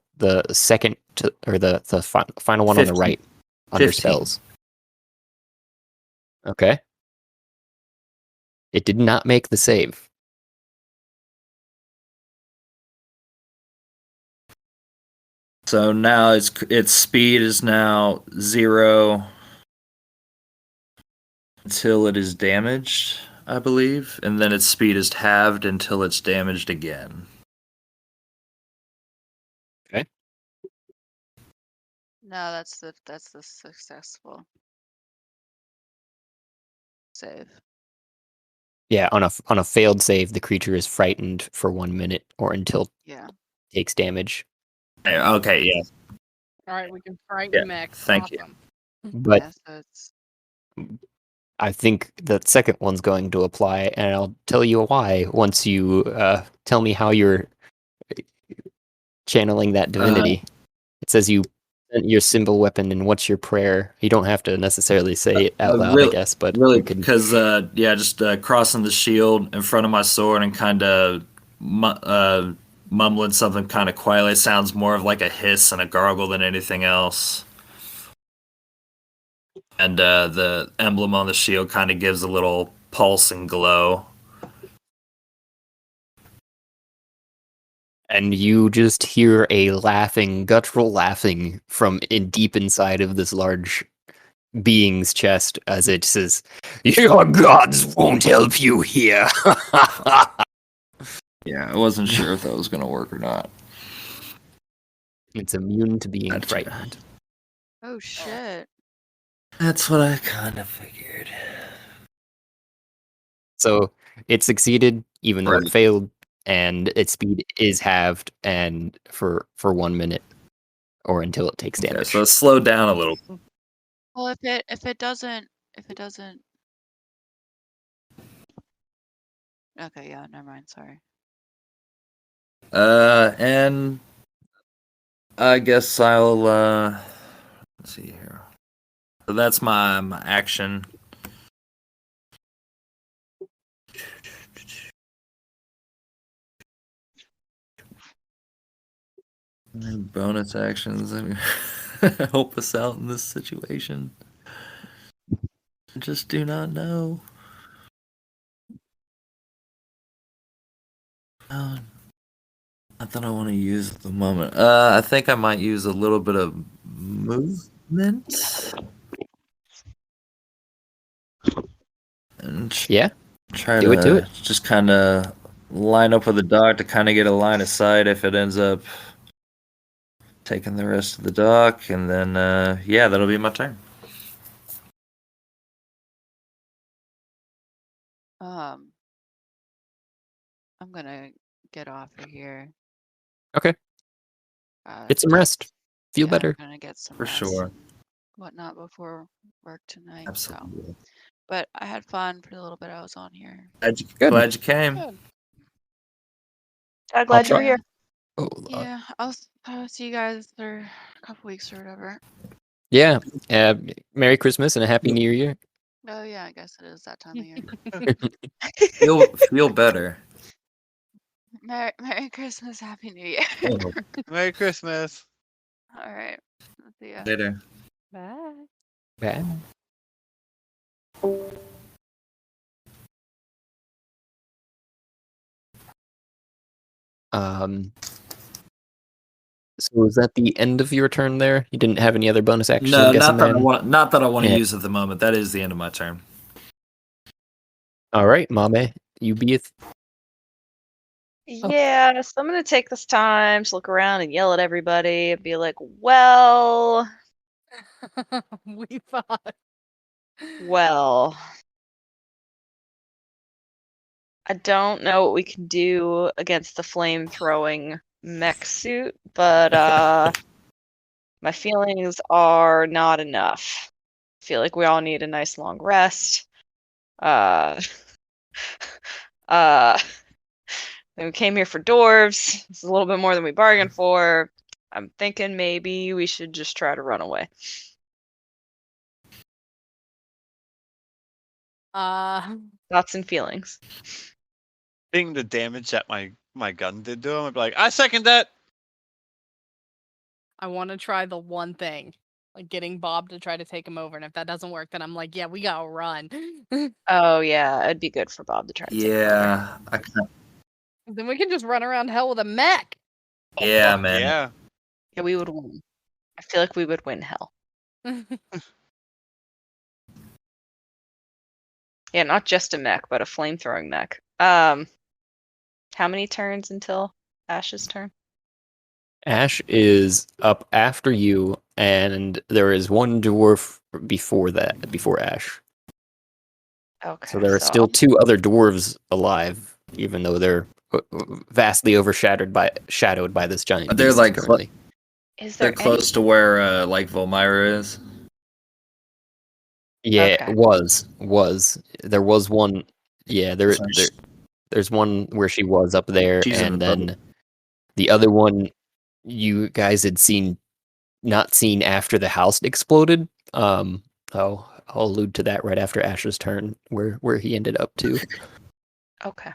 second to, or the final one on the 15. right under 15. spells. Okay. It did not make the save. So now its speed is now 0 until it is damaged, I believe, and then its speed is halved until it's damaged again. No, that's the successful save. Yeah, on a failed save, the creature is frightened for 1 minute or until Yeah. it takes damage. Okay, yeah. All right, we can frighten Yeah, mechs. thank you. Awesome. But Yeah, so it's I think the second one's going to apply, and I'll tell you why once you tell me how you're channeling that divinity. It says you sent your symbol weapon, and what's your prayer? You don't have to necessarily say it out loud, I guess, but really, you can. because just crossing the shield in front of my sword and kind of mumbling something kind of quietly. It sounds more of like a hiss and a gargle than anything else. And the emblem on the shield kind of gives a little pulse and glow. And you just hear a laughing, guttural laughing from deep inside of this large being's chest as it says, "Your gods won't help you here." Yeah, I wasn't sure if that was going to work or not. It's immune to being Gotcha. frightened. oh shit. That's what I kind of figured. So it succeeded, even though it Right. failed, and its speed is halved, and for 1 minute or until it takes Okay, damage. so it slowed down a little. Well, if it doesn't. Okay, yeah, never mind. Sorry. And I guess I'll let's see here. So that's my action. And bonus actions. I mean, help us out in this situation. I just do not know. Not that I want to use at the moment. I think I might use a little bit of movement. And Yeah, try do to it. just kind of line up with the dog to kind of get a line of sight if it ends up taking the rest of the dock, and then yeah, that'll be my turn. I'm gonna get off of here. Okay. Get some rest. Feel Yeah, better. I'm gonna get some For rest sure. and whatnot before work tonight. So, Absolutely. but I had fun for the little bit I was on here. Good. Glad you came. Good. I'm glad you were try- here. Oh, Yeah, I'll see you guys for a couple weeks or whatever. yeah. Merry Christmas and a Happy New Year. Oh yeah, I guess it is that time of year. Feel better. Merry Christmas, Happy New Year. Oh, Merry Christmas. All right, see ya. later. Bye. Bad. So is that the end of your turn there? You didn't have any other bonus actions? No, I'm guessing, not that I want to Yeah. use at the moment. That is the end of my turn. All right, Mame, you be it. Yeah, so I'm gonna take this time to look around and yell at everybody and be like, well, We fought. well. I don't know what we can do against the flame throwing mech suit, but my feelings are not enough. I feel like we all need a nice long rest. We came here for dwarves. This is a little bit more than we bargained for. I'm thinking maybe we should just try to run away. Thoughts and feelings. Seeing the damage that my gun did to him, I'd be like, I second that. I want to try the one thing, like getting Bob to try to take him over, and if that doesn't work, then I'm like, yeah, we gotta run. Oh yeah, it'd be good for Bob to try to take him over. Yeah, Then we can just run around hell with a mech. yeah, Fuck man. Yeah. Yeah, we would win. I feel like we would win hell. Yeah, not just a mech, but a flame-throwing mech. How many turns until Ash's turn? Ash is up after you, and there is one dwarf before Ash. Okay. So there are still two other dwarves alive, even though they're vastly overshadowed by this giant They're beast like currently. Is they're there close to where like Volmyra is. Yeah, Okay. was. There was one. Yeah, there's one where she was up there, She's in and the then boat. the other one you guys had not seen after the house exploded. I'll allude to that right after Ash's turn, where he ended up too. Okay.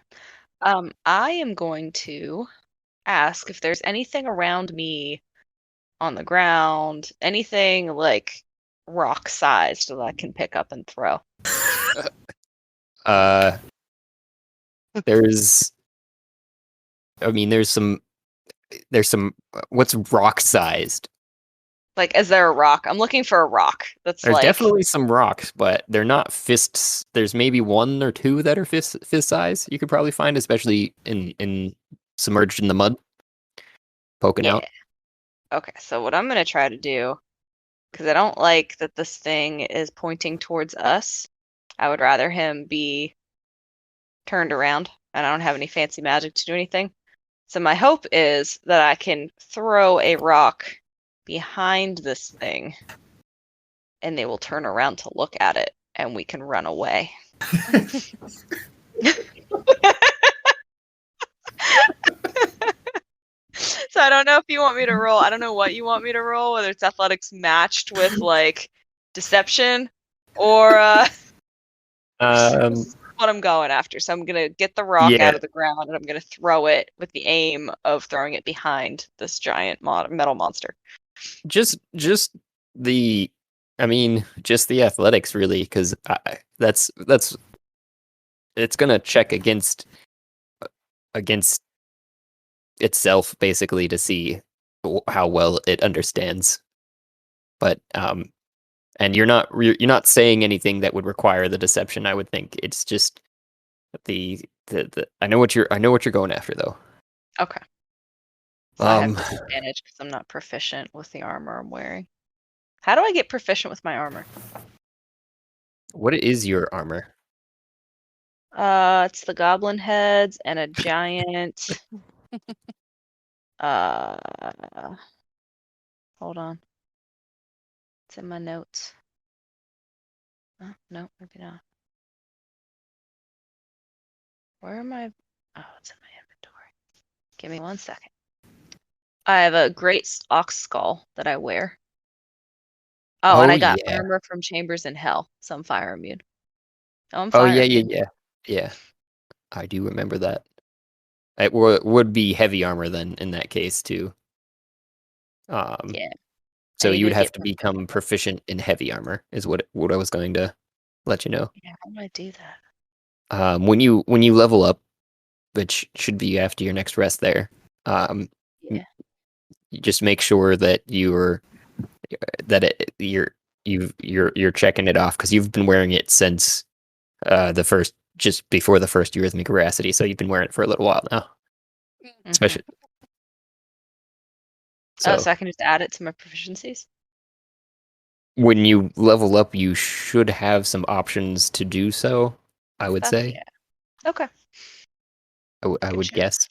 I am going to ask if there's anything around me on the ground, anything like rock sized that I can pick up and throw. There's, I mean, there's some what's rock sized. Like, is there a rock? I'm looking for a rock that's There's like definitely some rocks, but they're not fists. There's maybe one or two that are fist size. You could probably find, especially in submerged in the mud, poking out. Okay, so what I'm gonna try to do, because I don't like that this thing is pointing towards us. I would rather him be turned around, and I don't have any fancy magic to do anything. So my hope is that I can throw a rock behind this thing, and they will turn around to look at it, and we can run away. So I don't know if you want me to roll. I don't know what you want me to roll, whether it's athletics matched with like deception or what I'm going after. So I'm gonna get the rock Yeah. out of the ground and I'm gonna throw it with the aim of throwing it behind this giant metal monster. Just the, I mean, just the athletics really, because that's it's gonna check against itself basically to see how well it understands. But and you're not saying anything that would require the deception. I would think it's just the I know what you're going after though. Okay. So I have Um, disadvantage because I'm not proficient with the armor I'm wearing. How do I get proficient with my armor? what is your armor? It's the goblin heads and a giant. Hold on. It's in my notes. Oh, no, maybe not. Where am I? Oh, it's in my inventory. Give me 1 second. I have a great ox skull that I wear. Oh, and Oh I got yeah. armor from Chambers in Hell, so I'm fire immune. Oh, I'm Oh fire yeah, immune. yeah. I do remember that. It would be heavy armor then in that case too. Yeah. So I you need would to have get to become proficient in heavy armor, is what I was going to let you know. Yeah, how do I do that? When you level up, which should be after your next rest there, Yeah. you just make sure that you're checking it off because you've been wearing it since just before the first eurythmic veracity, so you've been wearing it for a little while now. Mhm. Especially Oh, so so I can just add it to my proficiencies? when you level up, you should have some options to do so. I would Fuck say. yeah. Okay. I Good would shit. guess.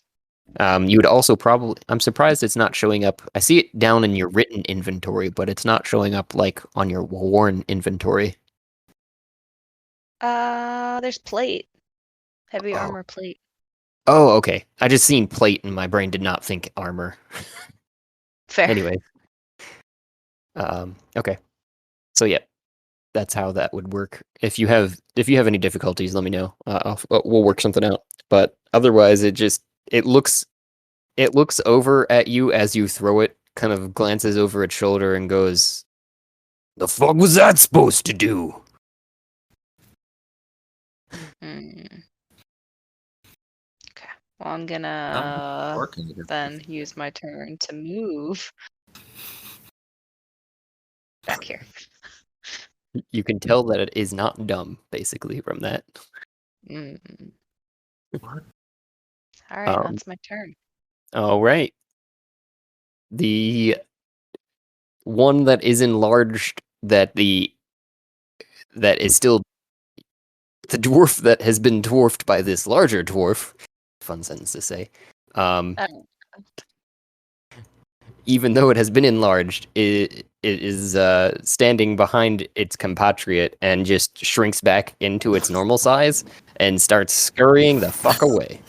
You would also probably. I'm surprised it's not showing up. I see it down in your written inventory, but it's not showing up like on your worn inventory. There's plate. Heavy Oh. armor plate. Oh, okay. I just seen plate, and my brain did not think armor. Fair. Anyway, okay. So yeah, that's how that would work. If you have any difficulties, let me know. We'll work something out. But otherwise, it looks over at you as you throw it, kind of glances over its shoulder and goes, "The fuck was that supposed to do?" Hmm. Okay. Well, I'm gonna then use my turn to move back here. You can tell that it is not dumb, basically, from that. Mm. All right, Um, that's my turn. all right. The one that is enlarged, that is still the dwarf that has been dwarfed by this larger dwarf. Fun sentence to say. Oh. Even though it has been enlarged, it is standing behind its compatriot and just shrinks back into its normal size and starts scurrying the fuck away.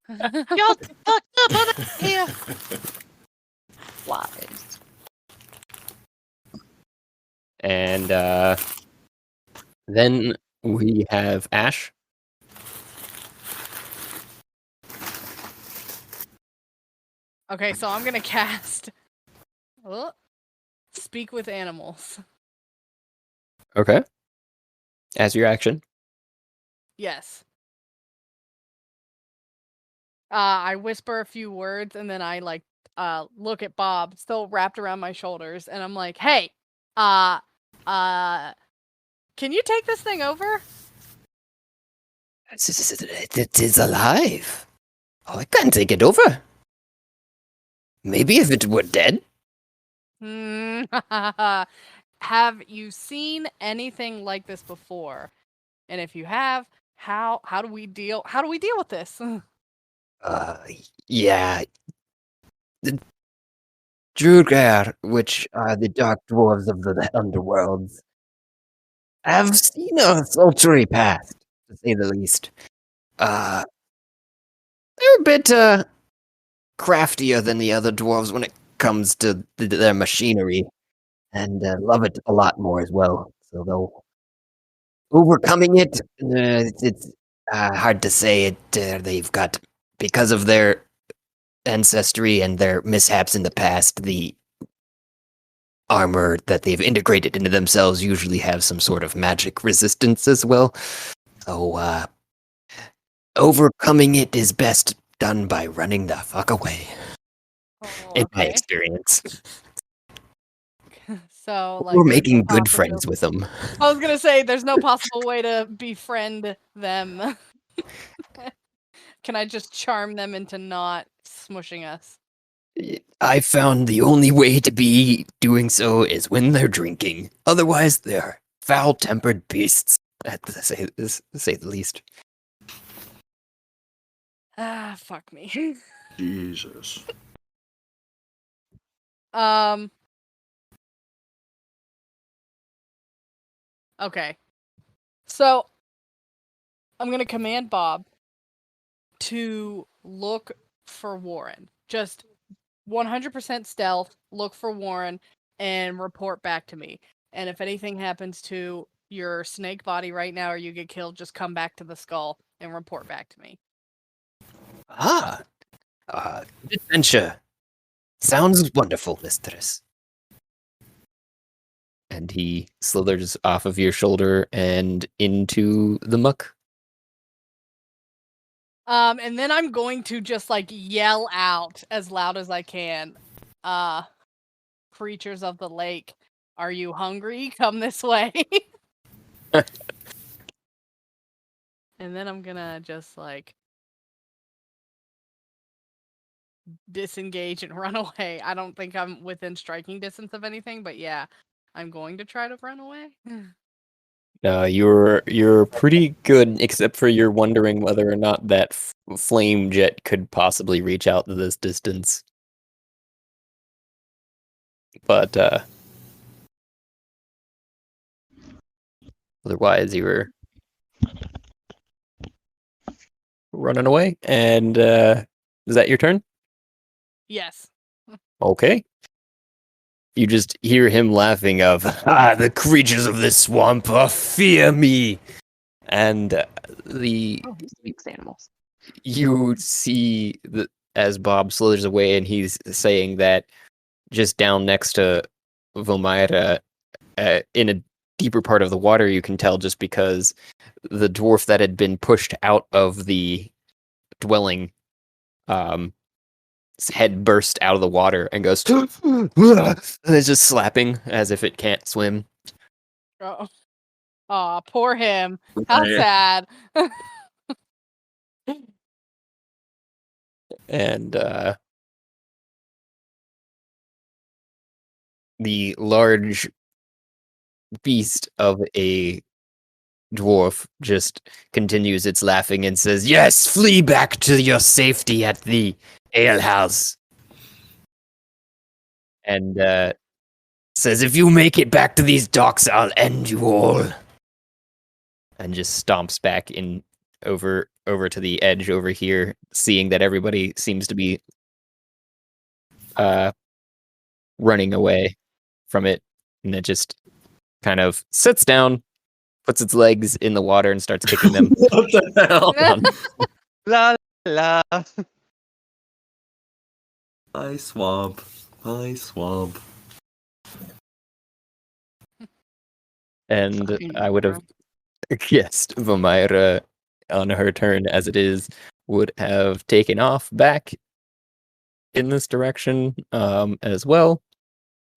Y'all fucked up out of here. Flies. And then we have Ash. Okay, so I'm gonna cast Speak with Animals. Okay. As your action. Yes. I whisper a few words and then I look at Bob, still wrapped around my shoulders, and I'm like, "Hey, can you take this thing over?" It is alive. Oh, I can't take it over. Maybe if it were dead. Have you seen anything like this before? And if you have, how do we deal with this? Yeah. The Drugar, which are the dark dwarves of the underworlds, have seen a sultry past, to say the least. They're a bit craftier than the other dwarves when it comes to their machinery, and love it a lot more as well. So overcoming it, it's hard to say. They've got, because of their ancestry and their mishaps in the past, the armor that they've integrated into themselves usually have some sort of magic resistance as well. So, overcoming it is best done by running the fuck away, Oh, in my okay. experience. So, like, We're there's no making good possible- friends with them. I was gonna say, there's no possible way to befriend them. Can I just charm them into not smushing us? I found the only way to be doing so is when they're drinking. Otherwise, they're foul-tempered beasts, to say the least. Ah, fuck me. Jesus. Okay. So, I'm gonna command Bob to look for Warren. Just 100% stealth, look for Warren, and report back to me. And if anything happens to your snake body right now or you get killed, just come back to the skull and report back to me. Good adventure. Sounds wonderful, mistress. And he slithers off of your shoulder and into the muck. And then I'm going to just like yell out as loud as I can. Creatures of the lake, are you hungry? Come this way. And then I'm gonna just like disengage and run away. I don't think I'm within striking distance of anything, but yeah, I'm going to try to run away. You're pretty good, except for you're wondering whether or not that flame jet could possibly reach out to this distance. But otherwise, you were running away. And is that your turn? Yes. Okay. You just hear him laughing of, the creatures of this swamp fear me. And He speaks animals. you see as Bob slithers away and he's saying that just down next to Vomaira, in a deeper part of the water, you can tell just because the dwarf that had been pushed out of the dwelling, its head burst out of the water and goes, and it's just slapping as if it can't swim. Oh, aw, poor him. How Right. sad. And the large beast of a dwarf just continues its laughing and says, "Yes, flee back to your safety at the alehouse." And says, "If you make it back to these docks, I'll end you all." And just stomps back in over to the edge over here, seeing that everybody seems to be running away from it, and it just kind of sits down, puts its legs in the water, and starts kicking them. What the hell? La la. My swamp. My swamp. And Fucking I would have Vomaira. guessed Vomaira on her turn as it is would have taken off back in this direction as well.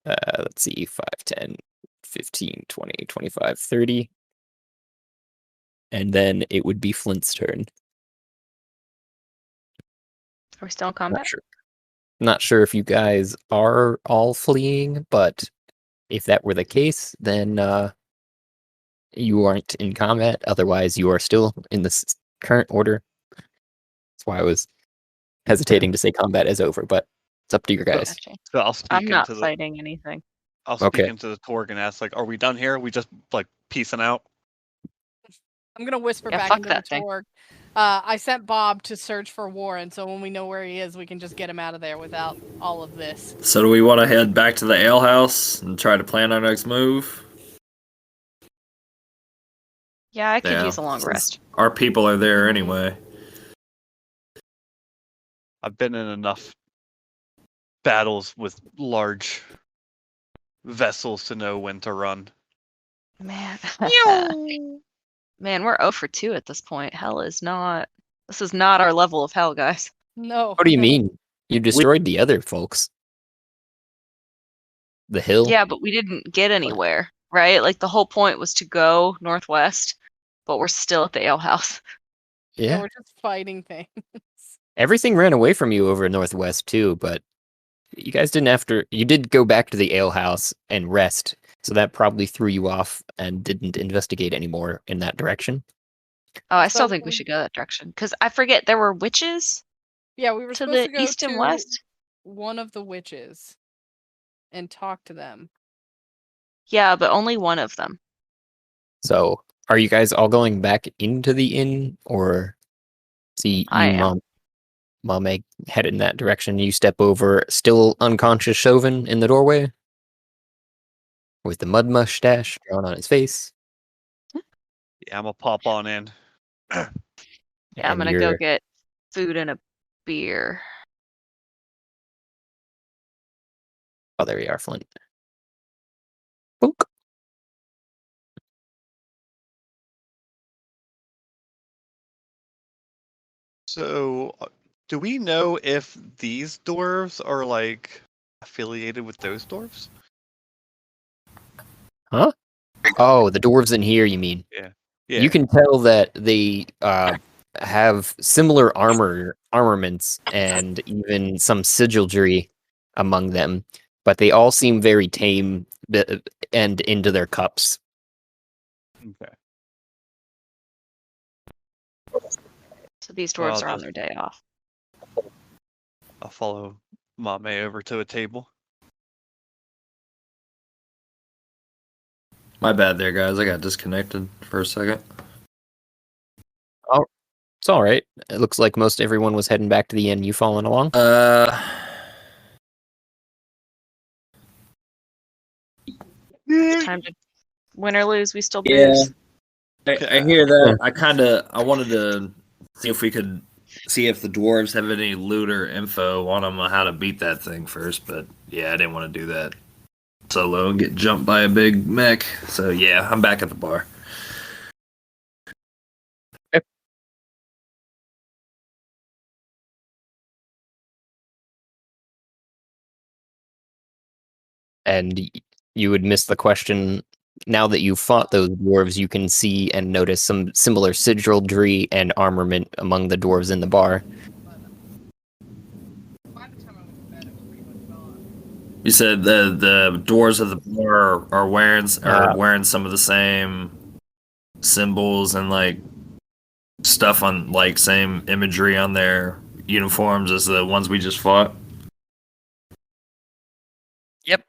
Let's see, 5, 10, 15, 20, 25, 30. And then it would be Flint's turn. Are we still in Not combat? sure. Not sure if you guys are all fleeing, but if that were the case, then you aren't in combat. Otherwise, you are still in this current order. That's why I was hesitating to say combat is over, but it's up to you guys. Gotcha. So I'll speak I'm not into the fighting anything. I'll speak Okay. into the Torg and ask, like, are we done here? Are we just like peacing out? I'm gonna whisper Yeah, back fuck into the that thing. Torg. I sent Bob to search for Warren, so when we know where he is, we can just get him out of there without all of this. So do we want to head back to the alehouse and try to plan our next move? Yeah, I could Yeah, use a long since rest. our people are there anyway. I've been in enough battles with large vessels to know when to run. Man. Man, we're 0 for 2 at this point. Hell is not. This is not our level of hell, guys. No. What do you mean? You destroyed the other folks. The hill? Yeah, but we didn't get anywhere, right? Like the whole point was to go northwest, but we're still at the ale house. Yeah, Yeah. we're just fighting things. Everything ran away from you over northwest too, but you guys didn't have to. You did go back to the ale house and rest, so that probably threw you off and didn't investigate anymore in that direction. Oh, I still So think we should go that direction because I forget there were witches yeah, we were to supposed the to go east and to west. one of the witches and talk to them. Yeah, but only one of them. So, are you guys all going back into the inn, or see I you, am. Mame, head in that direction? You step over still unconscious Chauvin in the doorway with the mud mustache drawn on his face, Yeah, I'm gonna pop on in. Yeah, I'm and gonna go you're get food and a beer. oh, there you are, Flint. Book. So, do we know if these dwarves are like affiliated with those dwarves? Huh? Oh, the dwarves in here, you mean? Yeah. You can tell that they have similar armaments, and even some sigildry among them, but they all seem very tame and into their cups. Okay. So these Well, dwarves are on their day off. I'll follow Mame over to a table. My bad there, guys. I got disconnected for a second. Oh, it's all right. It looks like most everyone was heading back to the inn. You following along? Time to win or lose, we still Yeah, booze. I hear that. I wanted to see if we could see if the dwarves have any loot or info on them on how to beat that thing first. But yeah, I didn't want to do that solo and get jumped by a big mech. So yeah, I'm back at the bar. And you would miss the question. Now that you've fought those dwarves, you can see and notice some similar sigildry and armament among the dwarves in the bar. You said the dwarves of the bar are wearing some of the same symbols and like stuff on like same imagery on their uniforms as the ones we just fought. Yep.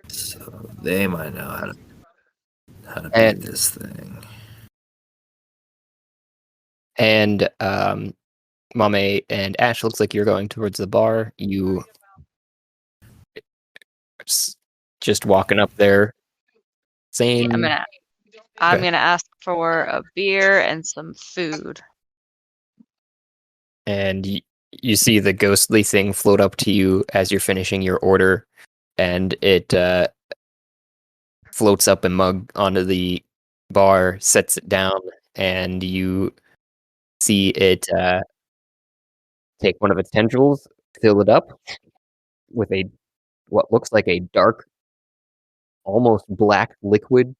So they might know how to And- beat this thing. And Mame and Ash, looks like you're going towards the bar. You just walking up there, saying, Yeah, I'm gonna ask for a beer and some food. and you see the ghostly thing float up to you as you're finishing your order, and it floats up a mug onto the bar, sets it down, and you see it take one of its tendrils, fill it up with what looks like a dark, almost black liquid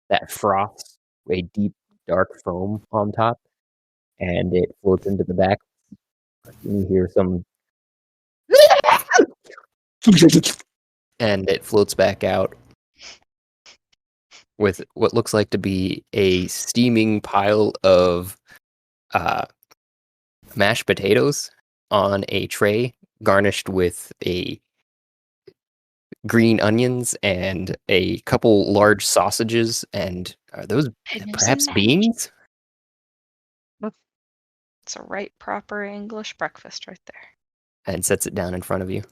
that froths a deep, dark foam on top, and it floats into the back. You hear some, and it floats back out with what looks like to be a steaming pile of mashed potatoes on a tray, garnished with a green onions and a couple large sausages. And are those perhaps beans? It's a right proper English breakfast right there. And sets it down in front of you.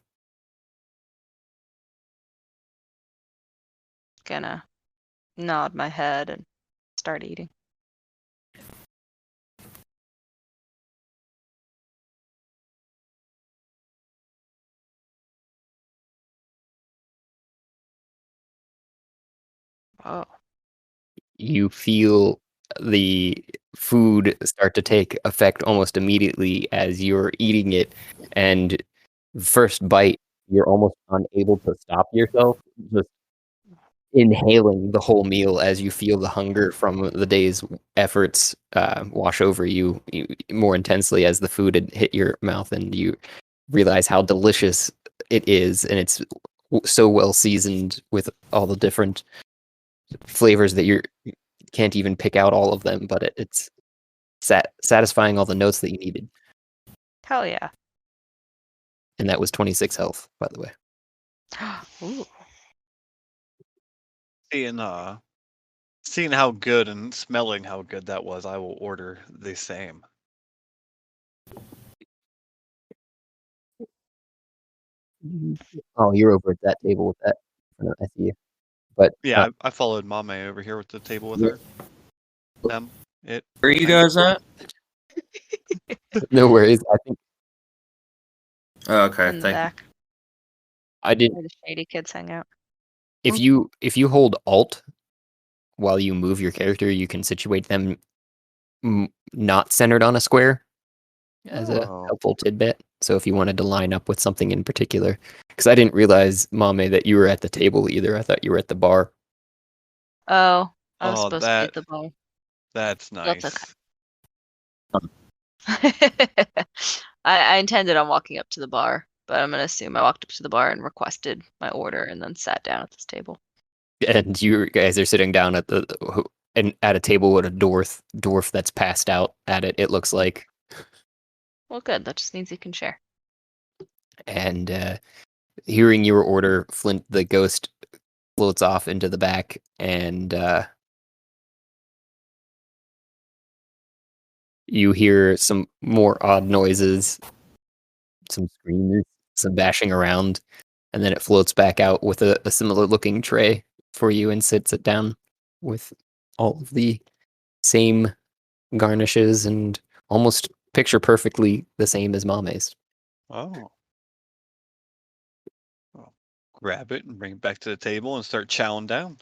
Gonna nod my head and start eating. Oh. You feel the food start to take effect almost immediately as you're eating it, and first bite, you're almost unable to stop yourself, just inhaling the whole meal as you feel the hunger from the day's efforts wash over you more intensely as the food had hit your mouth, and you realize how delicious it is, and it's so well seasoned with all the different flavors that you can't even pick out all of them, but it's satisfying all the notes that you needed. Hell yeah. And that was 26 health, by the way. Ooh. Seeing how good and smelling how good that was, I will order the same. Oh, you're over at that table with that. I see you. But Yeah, I followed Mame over here with the table with Yeah. her. Them. It. Where are you Thank guys at? no worries. I think Oh, okay, In the thank you. back, I did. where the shady kids hang out. If you hold Alt while you move your character, you can situate them not centered on a square as a Oh. helpful tidbit. So if you wanted to line up with something in particular, because I didn't realize, Mame, that you were at the table either. I thought you were at the bar. Oh, I was Oh, supposed to be at the bar. That's That's okay. nice. I intended on walking up to the bar, but I'm gonna assume I walked up to the bar and requested my order and then sat down at this table. And you guys are sitting down at and at a table with a dwarf that's passed out at it. It looks like, Well, good. That just means you can share. and hearing your order, Flint the ghost floats off into the back, and you hear some more odd noises, some screams, some bashing around, and then it floats back out with a similar looking tray for you and sits it down with all of the same garnishes and almost picture perfectly the same as Mame's. Oh. Well, grab it and bring it back to the table and start chowing down.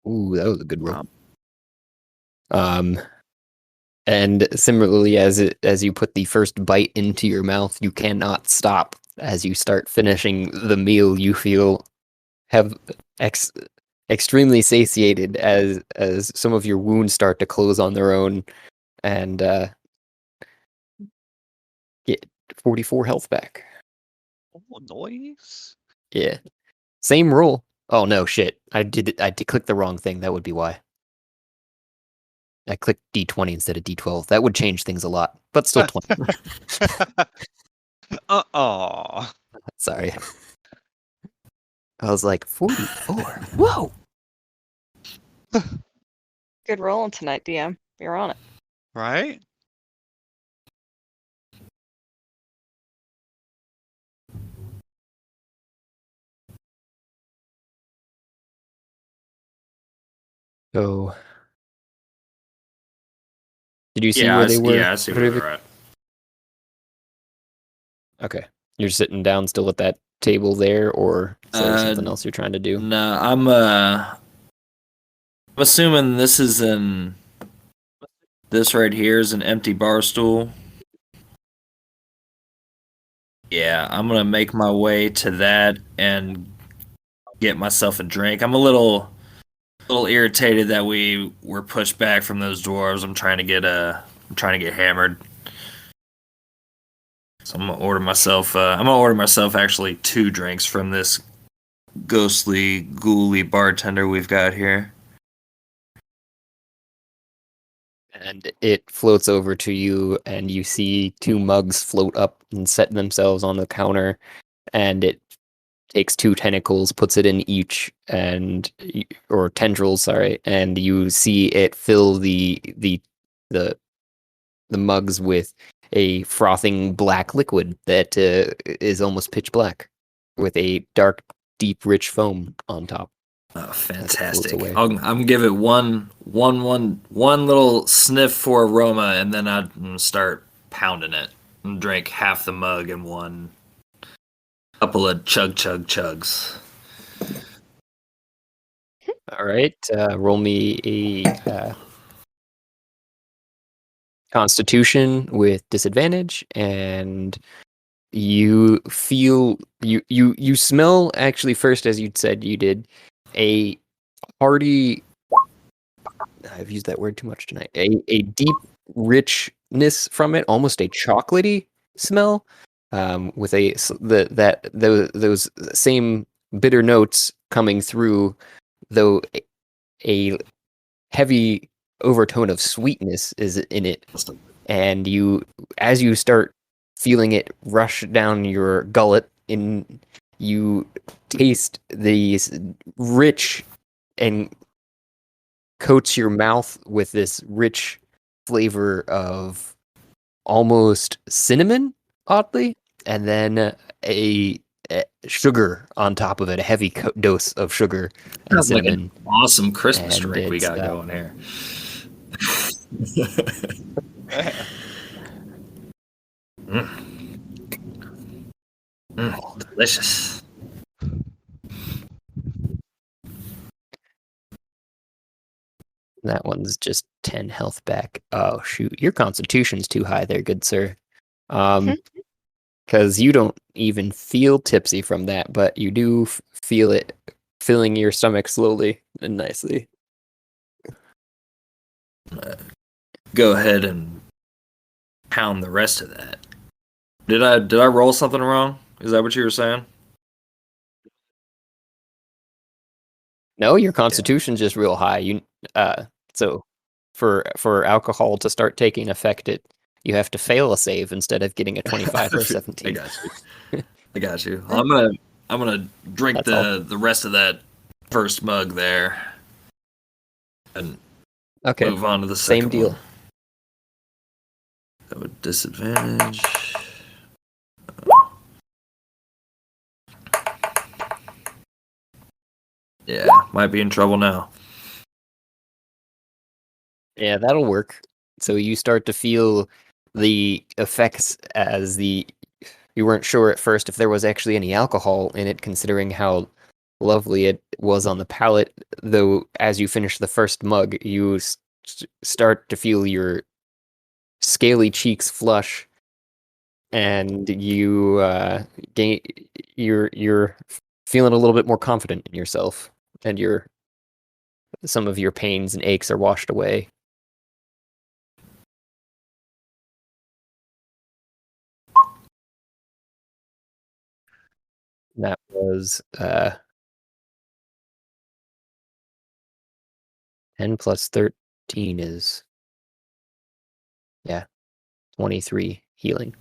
Ooh, that was a good roll. And similarly, as you put the first bite into your mouth, you cannot stop. As you start finishing the meal, you feel have extremely satiated as some of your wounds start to close on their own, and get 44 health back. Oh, noise. Yeah, same roll. Oh no, shit! I did click the wrong thing. That would be why. I clicked D20 instead of D12. That would change things a lot, but still 20. Sorry. I was like, 44. Whoa! Good rolling tonight, DM. You're on it. Right? So, did you see where they were? Yeah, I see where they're at. Okay. You're sitting down still at that table there, or is there something else you're trying to do? No, I'm assuming this right here is an empty bar stool. Yeah, I'm gonna make my way to that and get myself a drink. I'm a little irritated that we were pushed back from those dwarves. I'm trying to get hammered. So I'm gonna order myself actually 2 drinks from this ghostly, ghouly bartender we've got here. And it floats over to you, and you see 2 mugs float up and set themselves on the counter, and it takes 2 tentacles, puts it in each, or tendrils, sorry, and you see it fill the mugs with a frothing black liquid that is almost pitch black, with a dark, deep, rich foam on top. Oh, floats fantastic! away. I'm gonna give it one little sniff for aroma, and then I'd start pounding it and drink half the mug in one couple of chugs. All right, roll me a Constitution with disadvantage, and you feel you smell actually first, as you said you did, a hearty. I've used that word too much tonight. A deep richness from it, almost a chocolatey smell, with those same bitter notes coming through, though a heavy overtone of sweetness is in it. And as you start feeling it rush down your gullet, you taste these rich and coats your mouth with this rich flavor of almost cinnamon, oddly, and then a sugar on top of it, a heavy dose of sugar and Sounds like an cinnamon. awesome Christmas And drink we it's, got going here. Delicious. That one's just 10 health back. Oh shoot, your constitution's too high there, good sir. Because you don't even feel tipsy from that, but you do feel it filling your stomach slowly and nicely. Go ahead and pound the rest of that. Did I roll something wrong? Is that what you were saying? No, your constitution's just real high. So for alcohol to start taking effect, you have to fail a save instead of getting a 25 or a 17. I got you. I'm gonna drink That's all. the rest of that first mug there, and Okay, move on to the second same deal. one. Go with disadvantage. Yeah, might be in trouble now. Yeah, that'll work. So you start to feel the effects you weren't sure at first if there was actually any alcohol in it, considering how lovely it was on the palate. Though, as you finish the first mug, you start to feel your scaly cheeks flush, and you're feeling a little bit more confident in yourself, and some of your pains and aches are washed away. That was 10 plus 13 is 23 healing.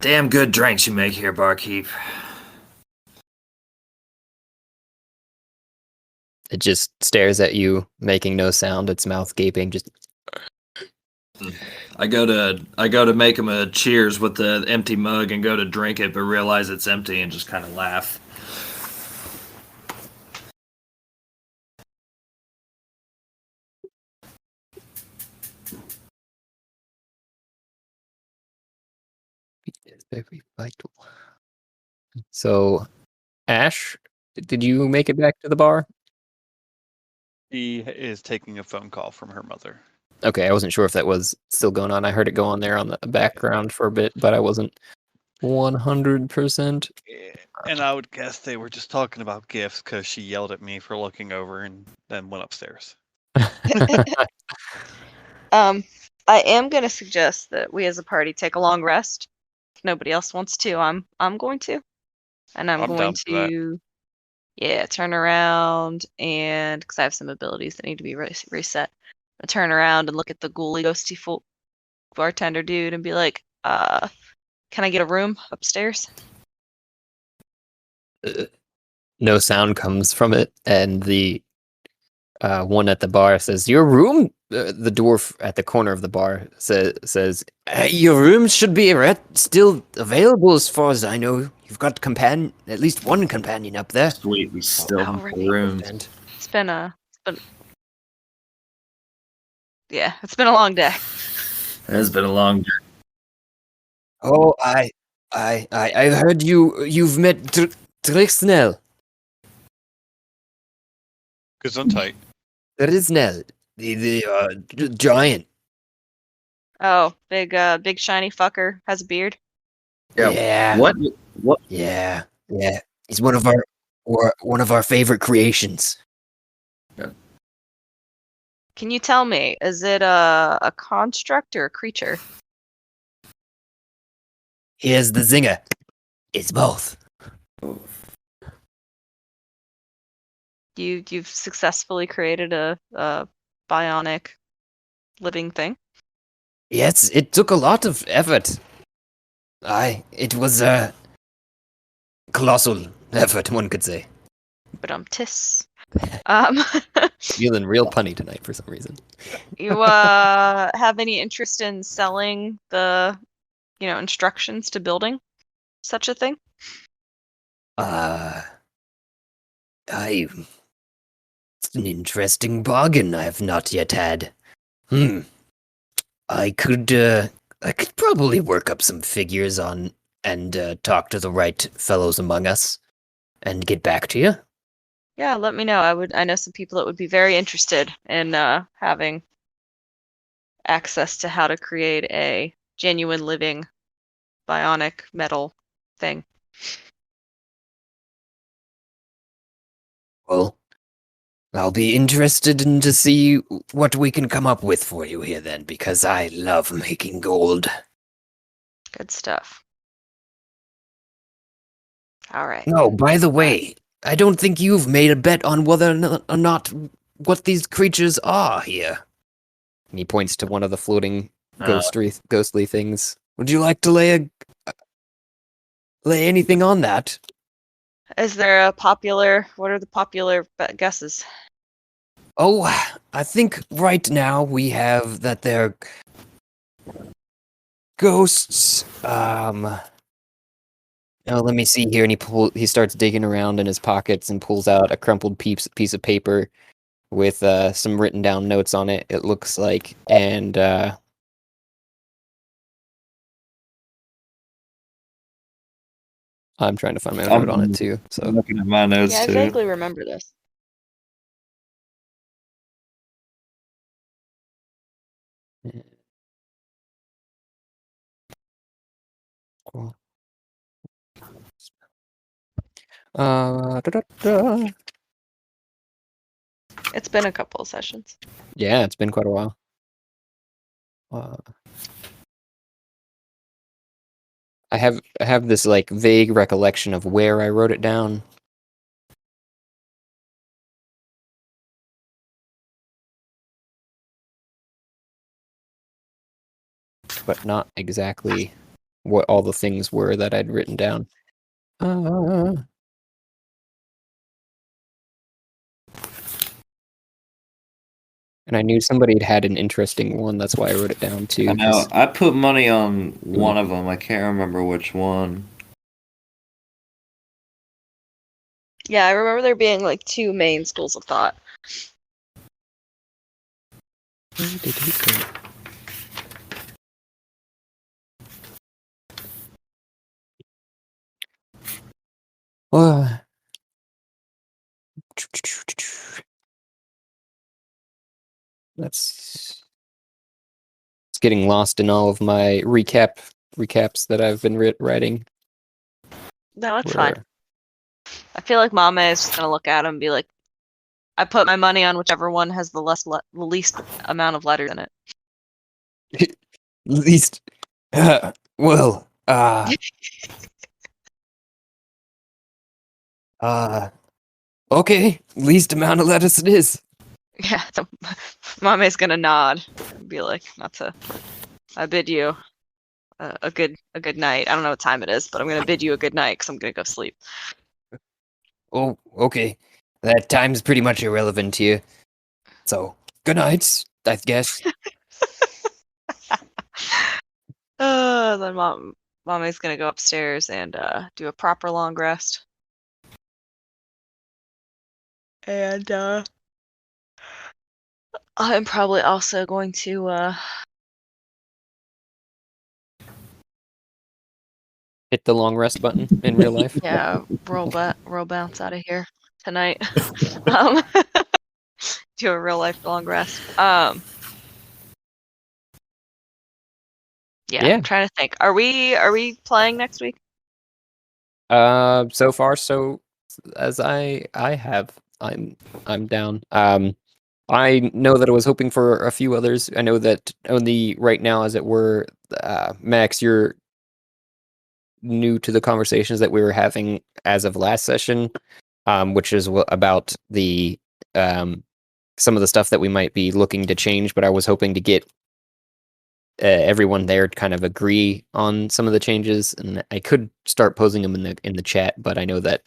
Damn good drinks you make here, barkeep. It just stares at you, making no sound, its mouth gaping, just I go to make him a cheers with the empty mug and go to drink it, but realize it's empty and just kind of laugh. very vital. So, Ash, did you make it back to the bar? She is taking a phone call from her mother. Okay, I wasn't sure if that was still going on. I heard it go on there on the background for a bit, but I wasn't 100%. And I would guess they were just talking about gifts because she yelled at me for looking over and then went upstairs. I am gonna suggest that we as a party take a long rest. If nobody else wants to, I'm going to. And I'm I'm going down for that. to turn around and because I have some abilities that need to be reset. I turn around and look at the ghouly ghosty bartender dude and be like, can I get a room upstairs? No sound comes from it, and the one at the bar says, "Your room." The dwarf at the corner of the bar says, "Your room should be still available, as far as I know. You've got at least one companion up there." Sweet, we still have Alright. rooms. And It's been yeah, it's been a long day. It has been a long day. oh, I heard you've met Driznel. Gesundheit. Driznel, the giant. Oh, big shiny fucker has a beard. Yeah. What? Yeah. He's one of our favorite creations. Can you tell me, is it a construct or a creature? Here's the zinger. It's both. You've successfully created a bionic living thing? Yes, it took a lot of effort. It was a colossal effort, one could say. But tis. Feeling real punny tonight for some reason. You have any interest in selling the, instructions to building such a thing? It's an interesting bargain I have not yet had. I could probably work up some figures on and talk to the right fellows among us and get back to you. Yeah, let me know. I know some people that would be very interested in having access to how to create a genuine living bionic metal thing. Well, I'll be interested in to see what we can come up with for you here then, because I love making gold. Good stuff. All right. No, by the way, I don't think you've made a bet on whether or not what these creatures are here. And he points to one of the floating ghostly things. Would you like to lay anything on that? Is there what are the popular guesses? Oh, I think right now we have that they're ghosts. Oh, let me see here. And he starts digging around in his pockets and pulls out a crumpled piece of paper with some written down notes on it. It looks like, and I'm trying to find my note on it too. So I'm looking at my notes Yeah, I too. vaguely remember this. cool. Da-da-da. It's been a couple of sessions. Yeah, it's been quite a while. I have this like vague recollection of where I wrote it down. But not exactly what all the things were that I'd written down. And I knew somebody had an interesting one. That's why I wrote it down too. I know. I put money on one of them. I can't remember which one. Yeah, I remember there being like two main schools of thought. Where did he go? It's getting lost in all of my recaps that I've been writing. No, it's fine. I feel like Mama is just gonna look at him and be like, "I put my money on whichever one has the least amount of letters in it." Least, okay, least amount of letters it is. Yeah, so Mama's gonna nod and be like, I bid you a good night. I don't know what time it is, but I'm gonna bid you a good night because I'm gonna go sleep. Oh, okay. That time's pretty much irrelevant to you. So good night, I guess. Then mommy's gonna go upstairs and do a proper long rest. And I'm probably also going to Hit the long rest button in real life. yeah, roll bounce out of here tonight. um, do a real life long rest. Yeah, Yeah. I'm trying to think. Are we playing next week? So far, so as I have, I'm down. I know that I was hoping for a few others. I know that only right now, as it were, Max, you're new to the conversations that we were having as of last session, which is about the some of the stuff that we might be looking to change. But I was hoping to get everyone there to kind of agree on some of the changes, and I could start posing them in the chat, but I know that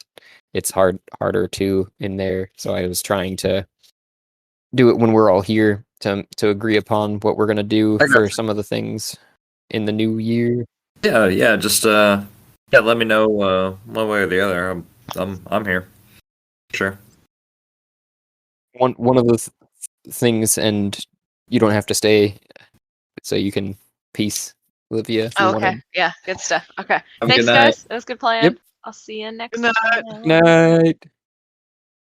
it's harder to in there. So I was trying to do it when we're all here to agree upon what we're gonna do I got for you. some of the things in the new year. Yeah. Just yeah. Let me know one way or the other. I'm here. Sure. One of the things, and you don't have to stay, so you can peace, Olivia, if you Oh, okay. wanted. Yeah, good stuff. Okay. Have a Thanks, good night. guys. It was good playing. Yep. I'll see you next Good night. time. Night.